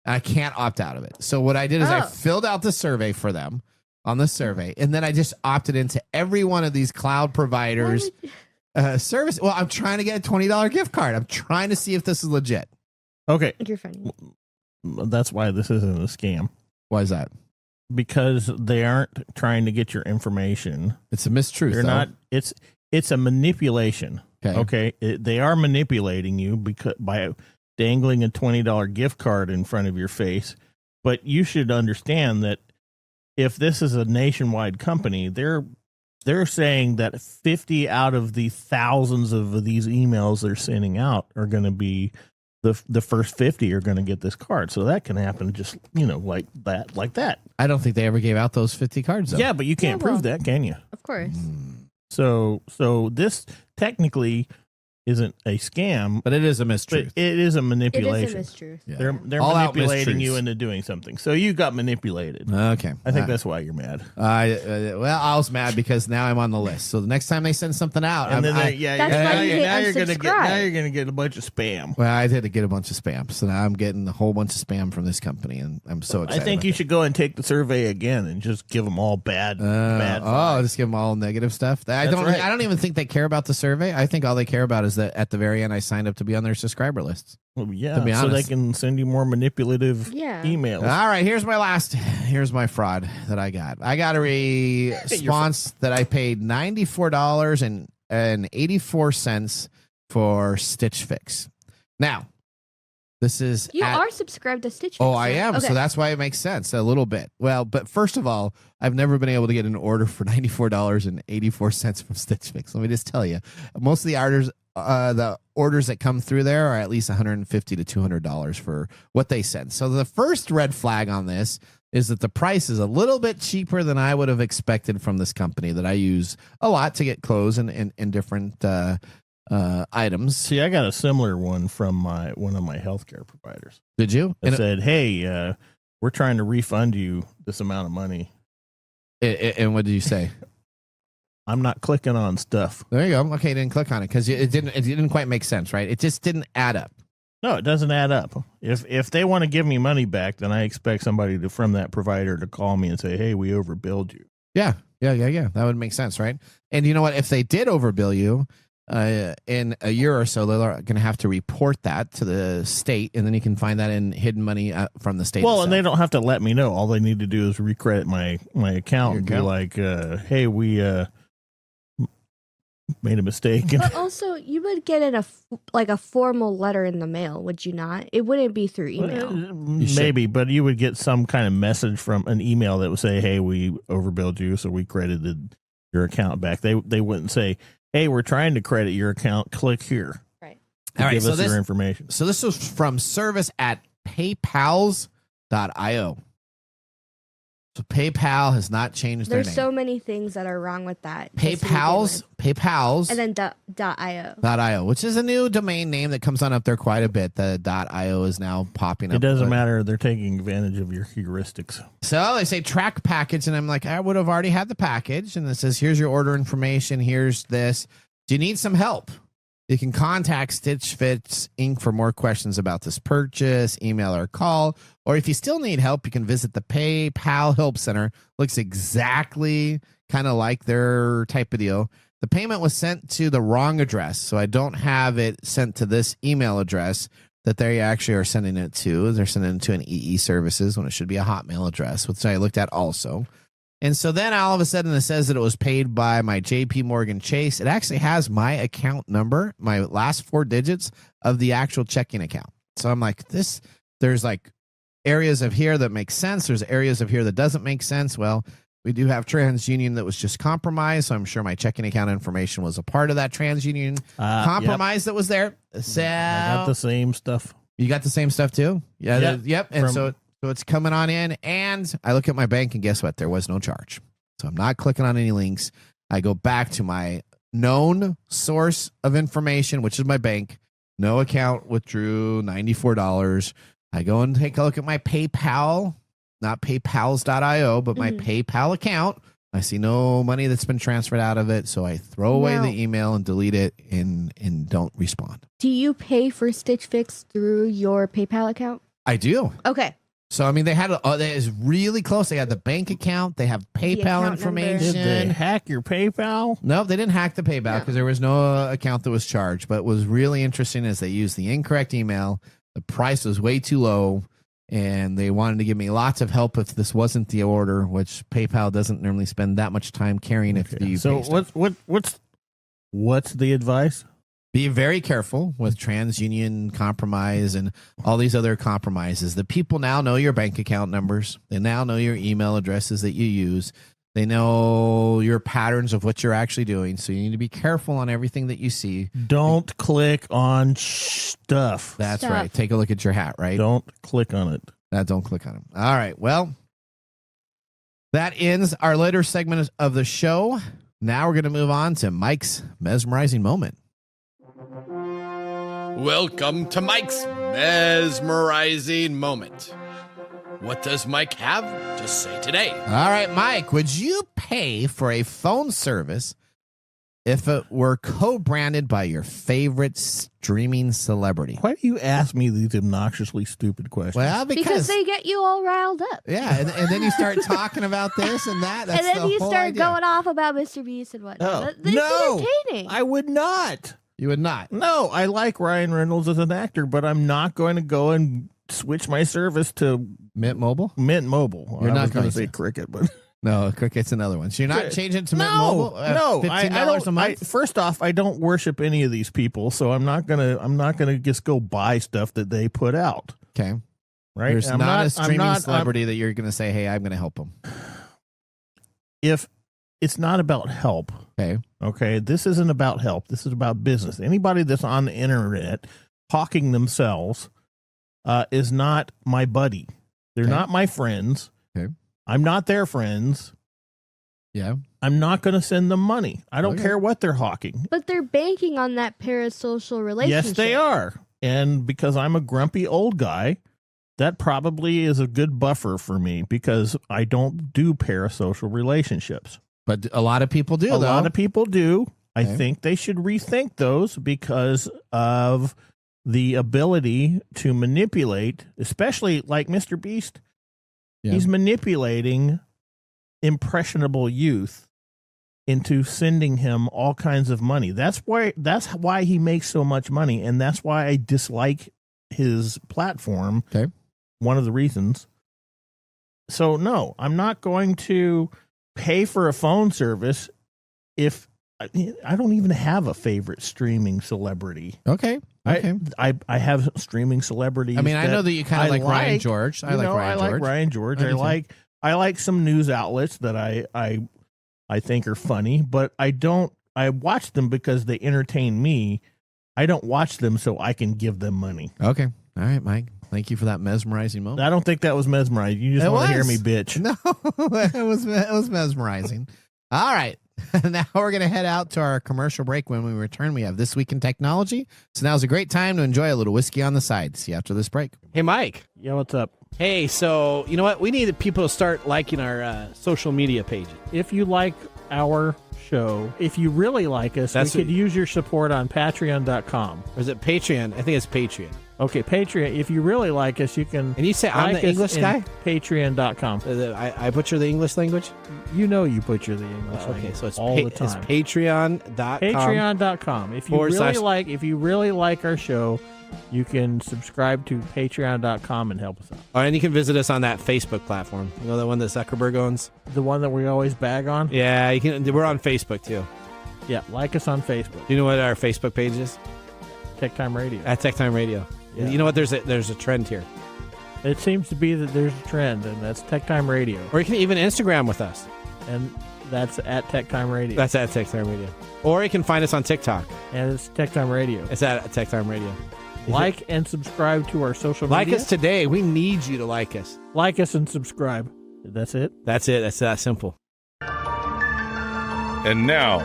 I can't opt out of it. So what I did is I filled out the survey for them on the survey, and then I just opted into every one of these cloud providers. Service. Well, I'm trying to get a $20 gift card. I'm trying to see if this is legit. Okay. You're funny. That's why this isn't a scam. Why is that? Because they aren't trying to get your information. It's a mistruth. They're not. It's a manipulation. Okay. They are manipulating you by dangling a $20 gift card in front of your face. But you should understand that if this is a nationwide company, they're saying that 50 out of the thousands of these emails they're sending out are going to be the first 50 are going to get this card. So that can happen just, like that. I don't think they ever gave out those 50 cards, though. Yeah, but you can't prove that, can you? Of course. So this technically isn't a scam, but it is a mistruth. It is a manipulation. It is a mistruth. Yeah. They're manipulating you into doing something. So you got manipulated. Okay. I think that's why you're mad. Well, I was mad because now I'm on the list. So the next time they send something out, and now you're gonna get a bunch of spam. Well, I did get a bunch of spam, so now I'm getting a whole bunch of spam from this company, and I'm so excited. I think you should go and take the survey again and just give them all bad. Just give them all negative stuff. I don't even think they care about the survey. I think all they care about is that at the very end I signed up to be on their subscriber list. Well, yeah, to be honest, so they can send you more manipulative emails. All right, here's my fraud that I got. I got a response that I paid $94.84 for Stitch Fix. Now, this is you are subscribed to Stitch Fix. Oh, I am. Okay. So that's why it makes sense a little bit. Well, but first of all, I've never been able to get an order for $94.84 from Stitch Fix. Let me just tell you, most of the orders that come through there are at least $150 to $200 for what they send. So the first red flag on this is that the price is a little bit cheaper than I would have expected from this company that I use a lot to get clothes and different items. See, I got a similar one from one of my healthcare providers. Did you? It said, hey, we're trying to refund you this amount of money. And what did you say? I'm not clicking on stuff. There you go. Okay, didn't click on it because it didn't quite make sense, right? It just didn't add up. No, it doesn't add up. If they want to give me money back, then I expect somebody from that provider to call me and say, hey, we overbilled you. Yeah. That would make sense, right? And you know what? If they did overbill you in a year or so, they're going to have to report that to the state, and then you can find that in hidden money from the state. Well, itself. And they don't have to let me know. All they need to do is recredit my account and be like, hey, we made a mistake. But also, you would get a formal letter in the mail, would you not? It wouldn't be through email. Maybe, but you would get some kind of message from an email that would say, hey, we overbilled you, so we credited your account back. They wouldn't say, hey, we're trying to credit your account. Click here. Right. All right, give us your information. So this was from service at paypals.io. So PayPal has not changed their name. There's so many things that are wrong with that. PayPal's, and then .io. .io, which is a new domain name that comes on up there quite a bit. The .io is now popping up. It doesn't matter. They're taking advantage of your heuristics. So they say track package, and I'm like, I would have already had the package. And it says, here's your order information. Here's this. Do you need some help? You can contact Stitch Fix Inc. for more questions about this purchase, email or call. Or if you still need help, you can visit the PayPal Help Center. Looks exactly kind of like their type of deal. The payment was sent to the wrong address, so I don't have it sent to this email address that they actually are sending it to. They're sending it to an EE Services when it should be a Hotmail address, which I looked at also. And so then all of a sudden it says that it was paid by my JP Morgan Chase. It actually has my account number, my last 4 digits of the actual checking account. So I'm like, there's like areas of here that make sense. There's areas of here that doesn't make sense. Well, we do have TransUnion that was just compromised. So I'm sure my checking account information was a part of that TransUnion compromise that was there. So I got the same stuff. You got the same stuff too? Yeah. Yep. And so it's coming on in, and I look at my bank, and guess what? There was no charge. So I'm not clicking on any links. I go back to my known source of information, which is my bank. No account withdrew $94. I go and take a look at my PayPal, not PayPals.io, but my PayPal account. I see no money that's been transferred out of it, so I throw away the email and delete it and don't respond. Do you pay for Stitch Fix through your PayPal account? I do. Okay. So, I mean, they had they is really close. They had the bank account. They have PayPal information. Did they hack your PayPal? No, they didn't hack the PayPal because there was no account that was charged. But what was really interesting is they used the incorrect email. The price was way too low, and they wanted to give me lots of help if this wasn't the order, which PayPal doesn't normally spend that much time carrying. Okay. So what's the advice? Be very careful with TransUnion compromise and all these other compromises. The people now know your bank account numbers. They now know your email addresses that you use. They know your patterns of what you're actually doing. So you need to be careful on everything that you see. Don't click on stuff. That's right. Take a look at your hat, right? Don't click on it. Don't click on it. All right. Well, that ends our later segment of the show. Now we're going to move on to Mike's mesmerizing moment. Welcome to Mike's mesmerizing moment. What does Mike have to say today? All right, Mike, would you pay for a phone service if it were co-branded by your favorite streaming celebrity? Why do you ask me these obnoxiously stupid questions? Well, because they get you all riled up. Yeah, and then you start talking about this and that. That's and then you start idea. going off about Mr. Beast and whatnot. Oh, no, entertaining. I would not. You would not? No, I like Ryan Reynolds as an actor, but I'm not going to go and switch my service to Mint Mobile. You're not going to say Cricket, but no, Cricket's another one. So you're not changing to Mint Mobile? No, $15 a month. First off, I don't worship any of these people, so I'm not gonna just go buy stuff that they put out. Okay, right? There's not a streaming celebrity that you're going to say, "Hey, I'm going to help them." If it's not about help, okay, this isn't about help. This is about business. Anybody that's on the internet hawking themselves is not my buddy. They're not my friends. Okay. I'm not their friends. Yeah. I'm not going to send them money. I don't care what they're hawking. But they're banking on that parasocial relationship. Yes, they are. And because I'm a grumpy old guy, that probably is a good buffer for me because I don't do parasocial relationships. But a lot of people do, A lot of people do. I think they should rethink those because of the ability to manipulate, especially like Mr. Beast. Yeah. He's manipulating impressionable youth into sending him all kinds of money. That's why he makes so much money, and that's why I dislike his platform. Okay. One of the reasons. So no, I'm not going to pay for a phone service if I don't even have a favorite streaming celebrity. Okay. I have streaming celebrities. I mean, I know that you kind of like Ryan George. I like Ryan George. I like some news outlets that I think are funny, but I watch them because they entertain me. I don't watch them so I can give them money. Okay. All right, Mike. Thank you for that mesmerizing moment. I don't think that was mesmerizing. You just want to hear me bitch. No, it was mesmerizing. All right. Now we're going to head out to our commercial break. When we return, we have This Week in Technology. So now's a great time to enjoy a little whiskey on the side. See you after this break. Hey, Mike. Yeah, what's up? Hey, so you know what? We need people to start liking our social media pages. If you like our show, if you really like us, we could use your support on patreon.com. Or is it Patreon? I think it's Patreon. Okay, Patreon. If you really like us, you can. And you say I'm the English guy? Patreon.com. I butcher the English language? You know you butcher the English language. Okay, so it's all the time. It's Patreon.com. Patreon.com. If you really like our show, you can subscribe to Patreon.com and help us out. Oh, and you can visit us on that Facebook platform. You know, the one that Zuckerberg owns? The one that we always bag on? Yeah, you can. We're on Facebook, too. Yeah, like us on Facebook. Do you know what our Facebook page is? TechTime Radio. At TechTime Radio. Yeah. You know what? There's a trend here. It seems to be that there's a trend, and that's TechTime Radio. Or you can even Instagram with us. And that's at TechTime Radio. That's at TechTime Radio. Or you can find us on TikTok. And it's TechTime Radio. It's at TechTime Radio. Like and subscribe to our social media. Like us today. We need you to like us. Like us and subscribe. That's it? That's it. That's that simple. And now,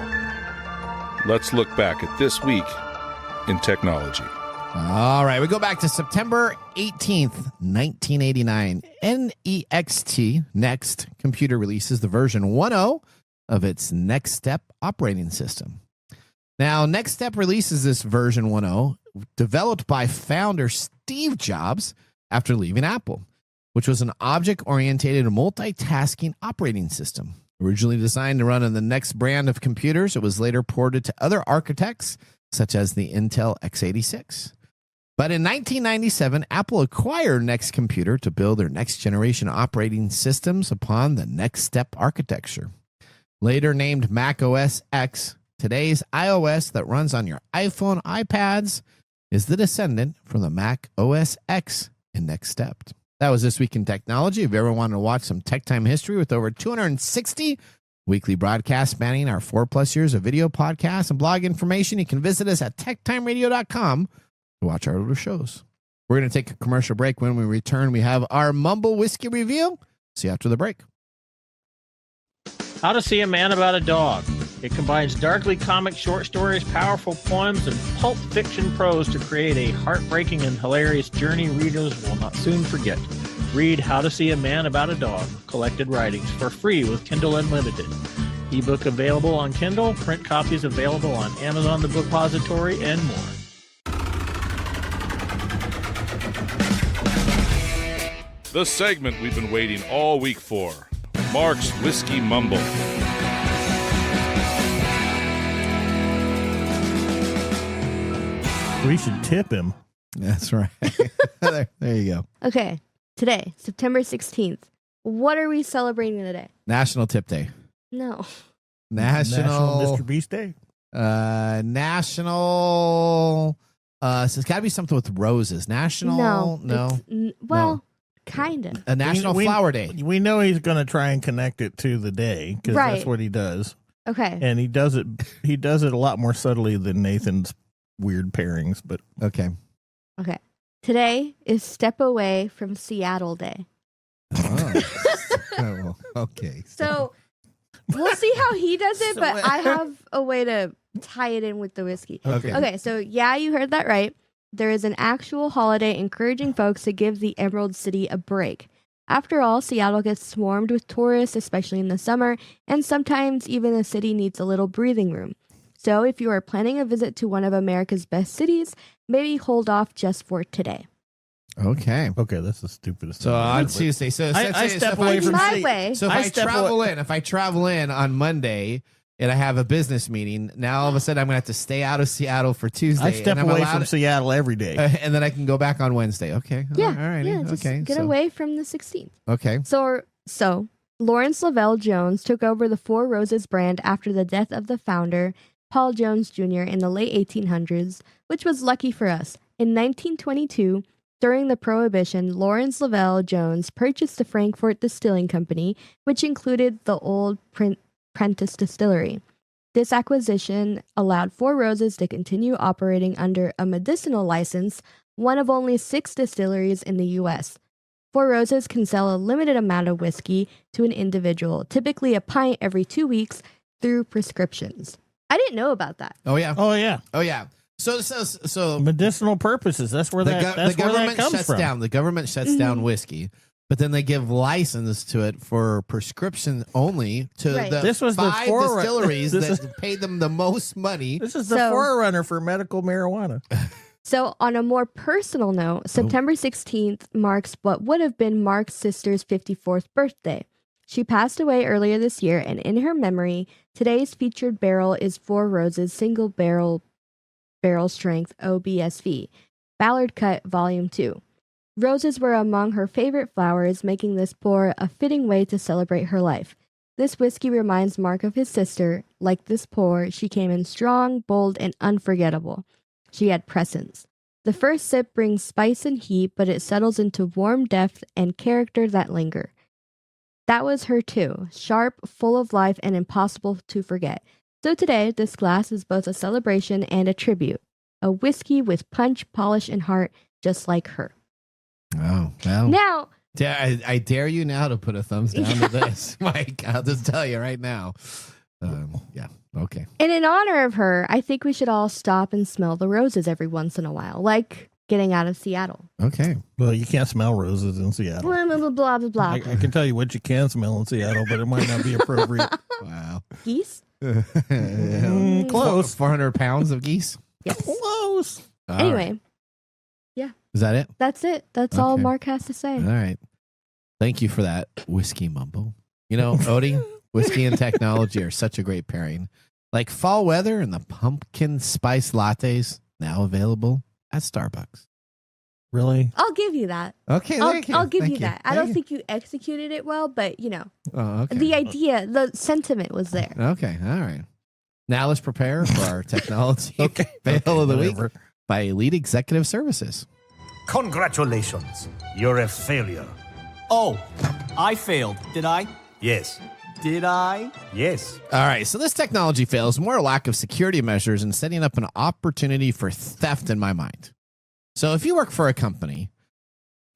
let's look back at this week in technology. All right, we go back to September 18th, 1989. NEXT, Next Computer, releases the version 1.0 of its Next Step operating system. Now, Next Step releases this version 1.0, developed by founder Steve Jobs after leaving Apple, which was an object-oriented multitasking operating system. Originally designed to run on the Next brand of computers, it was later ported to other architects, such as the Intel x86. But in 1997, Apple acquired Next Computer to build their next-generation operating systems upon the Next Step architecture. Later named Mac OS X, today's iOS that runs on your iPhone, iPads, is the descendant from the Mac OS X in Next Step. That was This Week in Technology. If you ever wanted to watch some Tech Time history with over 260 weekly broadcasts spanning our 4+ years of video podcasts and blog information, you can visit us at techtimeradio.com to watch our other shows. We're going to take a commercial break. When we return, we have our Mumble Whiskey review. See you after the break. How to See a Man About a Dog. It combines darkly comic short stories, powerful poems, and pulp fiction prose to create a heartbreaking and hilarious journey readers will not soon forget. Read How to See a Man About a Dog, collected writings, for free with Kindle Unlimited. Ebook available on Kindle, print copies available on Amazon The Bookpository, and more. The segment we've been waiting all week for. Mark's Whiskey Mumble. We should tip him. That's right. there you go. Okay, today, September 16th. What are we celebrating today? National Tip Day. No. National Mr. Beast Day. National. So it's got to be something with roses. National. No. Well, kind of. A National Flower Day. We know he's going to try and connect it to the day because that's what he does. Okay. And he does it a lot more subtly than Nathan's weird pairings, but okay. Okay. Today is Step Away from Seattle Day. Oh, okay. So we'll see how he does it, but I have a way to tie it in with the whiskey. Okay, so yeah, you heard that right. There is an actual holiday encouraging folks to give the Emerald City a break. After all, Seattle gets swarmed with tourists, especially in the summer, and sometimes even the city needs a little breathing room. So if you are planning a visit to one of America's best cities, maybe hold off just for today. Okay, that's the stupidest. So on Tuesday, so I step away from my way. So if I travel in on Monday and I have a business meeting, now all of a sudden I'm gonna have to stay out of Seattle for Tuesday. I step away from Seattle every day, and then I can go back on Wednesday. Okay, yeah, all right, yeah. Just get away from the 16th. Okay. So Lawrence Lavelle Jones took over the Four Roses brand after the death of the founder, Paul Jones Jr., in the late 1800s, which was lucky for us. In 1922, during the Prohibition, Lawrence Lavelle Jones purchased the Frankfort Distilling Company, which included the old Prentice Distillery. This acquisition allowed Four Roses to continue operating under a medicinal license one of only 6 distilleries in the U.S. Four Roses can sell a limited amount of whiskey to an individual, typically a pint every 2 weeks, through prescriptions. I didn't know about that. Oh, yeah. Oh, yeah. Oh, yeah. So medicinal purposes. That's where the government comes shuts from. down. The government shuts down whiskey, but then they give license to it for prescription only to the This was 5 the distilleries that paid them the most money. This is the forerunner for medical marijuana. So on a more personal note, September 16th marks what would have been Mark's sister's 54th birthday. She passed away earlier this year, and in her memory, today's featured barrel is Four Roses Single Barrel Strength OBSV, Ballard Cut Volume 2. Roses were among her favorite flowers, making this pour a fitting way to celebrate her life. This whiskey reminds Mark of his sister. Like this pour, she came in strong, bold, and unforgettable. She had presence. The first sip brings spice and heat, but it settles into warm depth and character that linger. That was her too, sharp, full of life, and impossible to forget. So today, this glass is both a celebration and a tribute. A whiskey with punch, polish, and heart, just like her. Oh, well. Now, I dare you now to put a thumbs down to this, Mike. I'll just tell you right now. Yeah, okay. And in honor of her, I think we should all stop and smell the roses every once in a while, like getting out of Seattle. Okay. Well, you can't smell roses in Seattle. Blah, blah, blah, blah, blah, blah. I can tell you what you can smell in Seattle, but it might not be appropriate. Wow. Geese? Close. 400 pounds of geese? Yes. Close. Anyway. Yeah. Is that it? That's it. That's all Mark has to say. All right. Thank you for that whiskey mumble. You know, Odie, whiskey and technology are such a great pairing. Like fall weather and the pumpkin spice lattes now available at Starbucks. Really? I'll give you that. Okay. I'll give you that. I don't think you executed it well, but you know, the idea, the sentiment was there. Okay. All right. Now let's prepare for our technology fail of the week by Elite Executive Services. Congratulations. You're a failure. Oh, I failed. Did I? Yes. Did I? Yes. All right. So this technology fail is more a lack of security measures and setting up an opportunity for theft in my mind. So if you work for a company,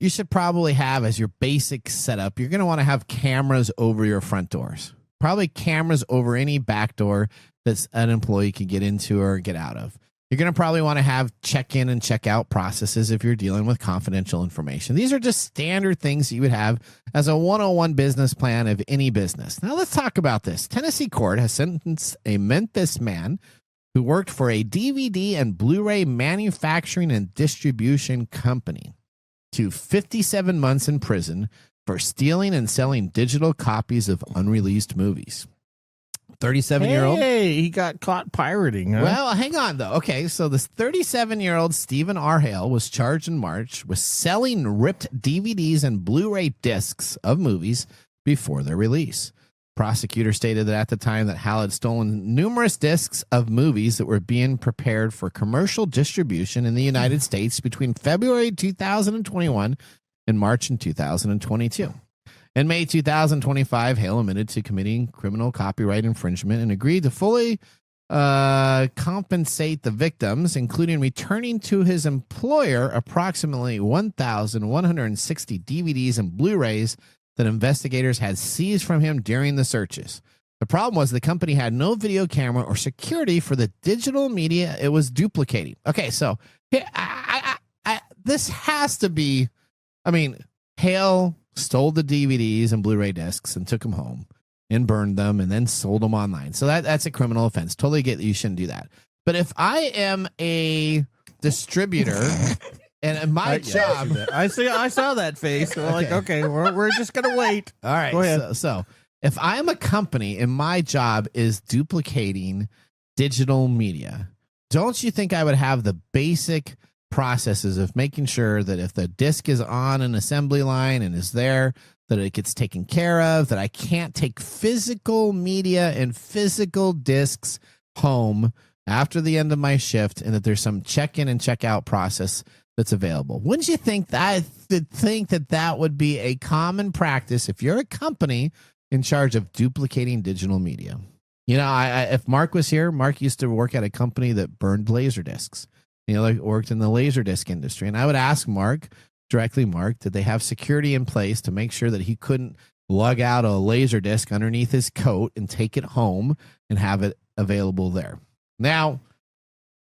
you should probably have as your basic setup, you're going to want to have cameras over your front doors. Probably cameras over any back door that an employee can get into or get out of. You're going to probably want to have check-in and check-out processes if you're dealing with confidential information. These are just standard things you would have as a 101 business plan of any business. Now let's talk about this. Tennessee court has sentenced a Memphis man who worked for a DVD and Blu-ray manufacturing and distribution company to 57 months in prison for stealing and selling digital copies of unreleased movies. 37-year-old. Hey, he got caught pirating. Huh? Well, hang on, though. Okay, so this 37-year-old Stephen R. Hale was charged in March with selling ripped DVDs and Blu-ray discs of movies before their release. Prosecutor stated that at the time that Hale had stolen numerous discs of movies that were being prepared for commercial distribution in the United States between February 2021 and March in 2022. In May 2025, Hale admitted to committing criminal copyright infringement and agreed to fully compensate the victims, including returning to his employer approximately 1,160 DVDs and Blu-rays that investigators had seized from him during the searches. The problem was the company had no video camera or security for the digital media it was duplicating. Okay, so this has to be, Hale stole the DVDs and Blu-ray discs and took them home and burned them and then sold them online. So that's a criminal offense. Totally get that you shouldn't do that. But if I am a distributor and my job, I saw that face. So like, okay, we're just gonna wait. All right. Go ahead. So if I'm a company and my job is duplicating digital media, don't you think I would have the basic processes of making sure that if the disc is on an assembly line and is there, that it gets taken care of, that I can't take physical media and physical discs home after the end of my shift, and that there's some check-in and check-out process that's available? Wouldn't you think that that would be a common practice if you're a company in charge of duplicating digital media? You know, if Mark was here, Mark used to work at a company that burned laser discs. Like worked in the Laserdisc industry. And I would ask Mark, did they have security in place to make sure that he couldn't lug out a Laserdisc underneath his coat and take it home and have it available there? Now,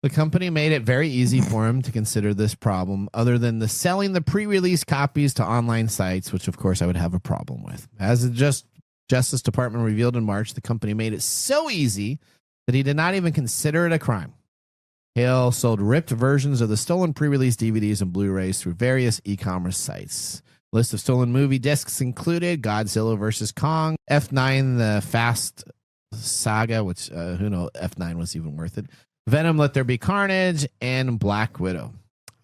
the company made it very easy for him to consider this problem, other than the selling the pre-release copies to online sites, which of course I would have a problem with. As the Justice Department revealed in March, the company made it so easy that he did not even consider it a crime. Hale sold ripped versions of the stolen pre-release DVDs and Blu-rays through various e-commerce sites. List of stolen movie discs included Godzilla vs. Kong, F9, the Fast Saga, which who knows, F9 was even worth it, Venom, Let There Be Carnage, and Black Widow.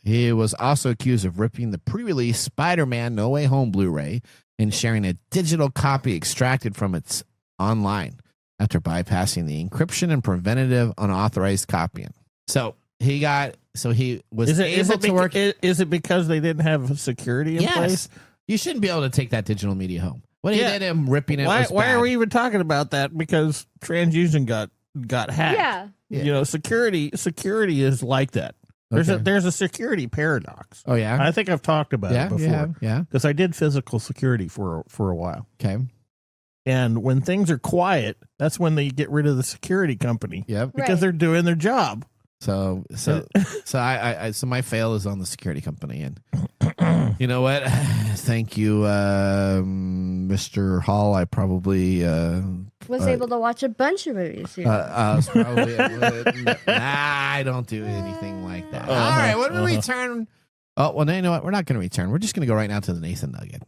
He was also accused of ripping the pre-release Spider-Man No Way Home Blu-ray and sharing a digital copy extracted from its online after bypassing the encryption and preventative unauthorized copying. So he was able to work. Is it because they didn't have security in place? You shouldn't be able to take that digital media home. When he did him ripping it, why are we even talking about that? Because TransUnion got hacked. Yeah. Security is like that. There's a security paradox. Oh yeah, I think I've talked about it before. Yeah, because I did physical security for a while. Okay. And when things are quiet, that's when they get rid of the security company. Yep. Because they're doing their job. So my fail is on the security company, and you know what? Thank you, Mr. Hall. I probably was able to watch a bunch of movies. I don't do anything like that. All right, when we return? Oh well, you know what? We're not going to return. We're just going to go right now to the Nathan Nugget.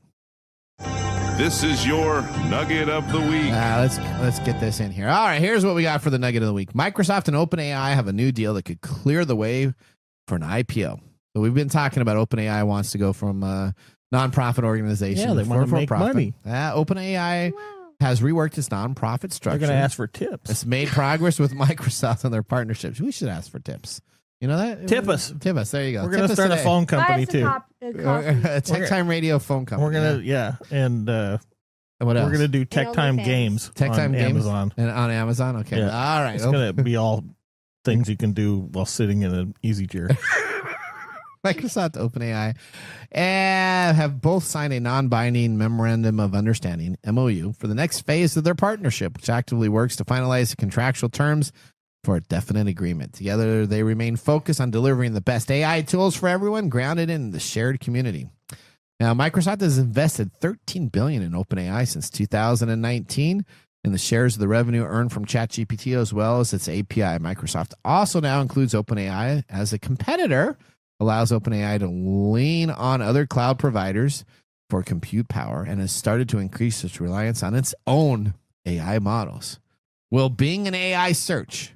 This is your Nugget of the Week. Let's get this in here. All right, here's what we got for the Nugget of the Week. Microsoft and OpenAI have a new deal that could clear the way for an IPO. So we've been talking about OpenAI wants to go from a nonprofit organization. Yeah, they want to make money. OpenAI has reworked its nonprofit structure. They're going to ask for tips. It's made progress with Microsoft on their partnerships. We should ask for tips. You know that? Tip us. Tip us. There you go. We're going to start a phone company too. A TechTime Radio phone company. We're going to, and what else? We're going to do TechTime Games TechTime on Games Amazon. And on Amazon? Okay. Yeah. All right. It's going to be all things you can do while sitting in an easy chair. Microsoft, OpenAI, and have both signed a non-binding memorandum of understanding, MOU, for the next phase of their partnership, which actively works to finalize the contractual terms for a definite agreement. Together, they remain focused on delivering the best AI tools for everyone, grounded in the shared community. Now, Microsoft has invested $13 billion in OpenAI since 2019, and the shares of the revenue earned from ChatGPT as well as its API. Microsoft also now includes OpenAI as a competitor, allows OpenAI to lean on other cloud providers for compute power, and has started to increase its reliance on its own AI models. Will Bing and AI search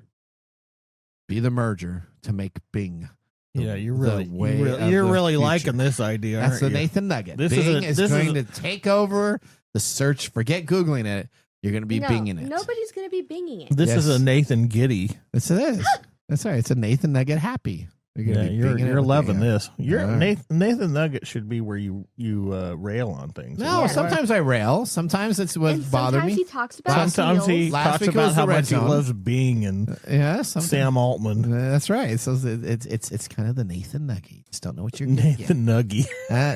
be the merger to make Bing? You're really liking this idea. That's the Nathan Nugget. Bing is going to take over the search. Forget Googling it. You're going to be Binging it. Nobody's going to be Binging it. This is a Nathan Giddy. Yes, it is. That's right. It's a Nathan Nugget happy. You're loving this. Nathan Nugget should be where you rail on things. No, sometimes I rail. Sometimes it's what bothers me. Sometimes he talks about how much he loves Bing and Sam Altman. That's right. So it's kind of the Nathan Nugget. You just don't know what you're getting. Nathan Nugget.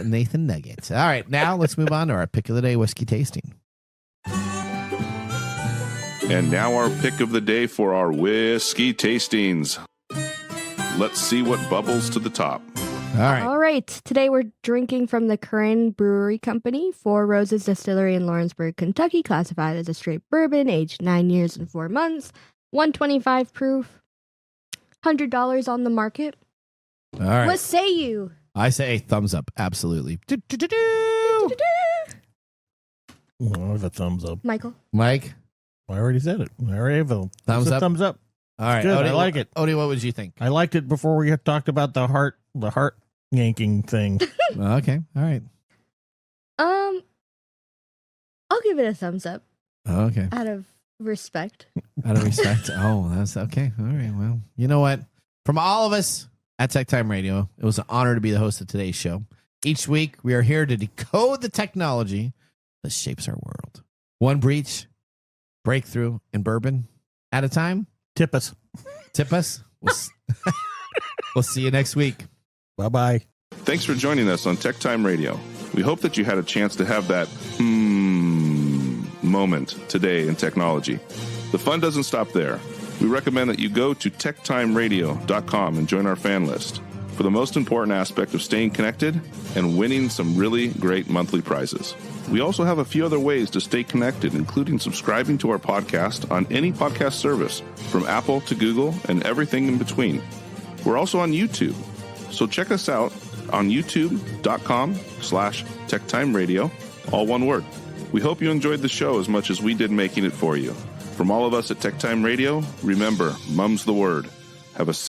Nathan Nugget. All right, now let's move on to our pick of the day whiskey tasting. And now our pick of the day for our whiskey tastings. Let's see what bubbles to the top. All right. Today we're drinking from the Curran Brewery Company, Four Roses Distillery in Lawrenceburg, Kentucky, classified as a straight bourbon, aged 9 years and 4 months, 125 proof, $100 on the market. All right. What say you? I say thumbs up. Absolutely. I have a thumbs up. Mike? I already said it. I already have a thumbs up. Thumbs up. All right, good. Odie, I like it. Odie, what would you think? I liked it before we had talked about the heart yanking thing. Okay, all right. I'll give it a thumbs up. Okay. Out of respect. Out of respect. Oh, that's okay. All right. Well, you know what? From all of us at TechTime Radio, it was an honor to be the host of today's show. Each week, we are here to decode the technology that shapes our world. One breakthrough in bourbon at a time. Tip us. Tip us. We'll see you next week. Bye-bye. Thanks for joining us on TechTime Radio. We hope that you had a chance to have that moment today in technology. The fun doesn't stop there. We recommend that you go to techtimeradio.com and join our fan list for the most important aspect of staying connected and winning some really great monthly prizes. We also have a few other ways to stay connected, including subscribing to our podcast on any podcast service, from Apple to Google and everything in between. We're also on YouTube, so check us out on youtube.com/techtimeradio, all one word. We hope you enjoyed the show as much as we did making it for you. From all of us at TechTime Radio, remember, mum's the word. Have a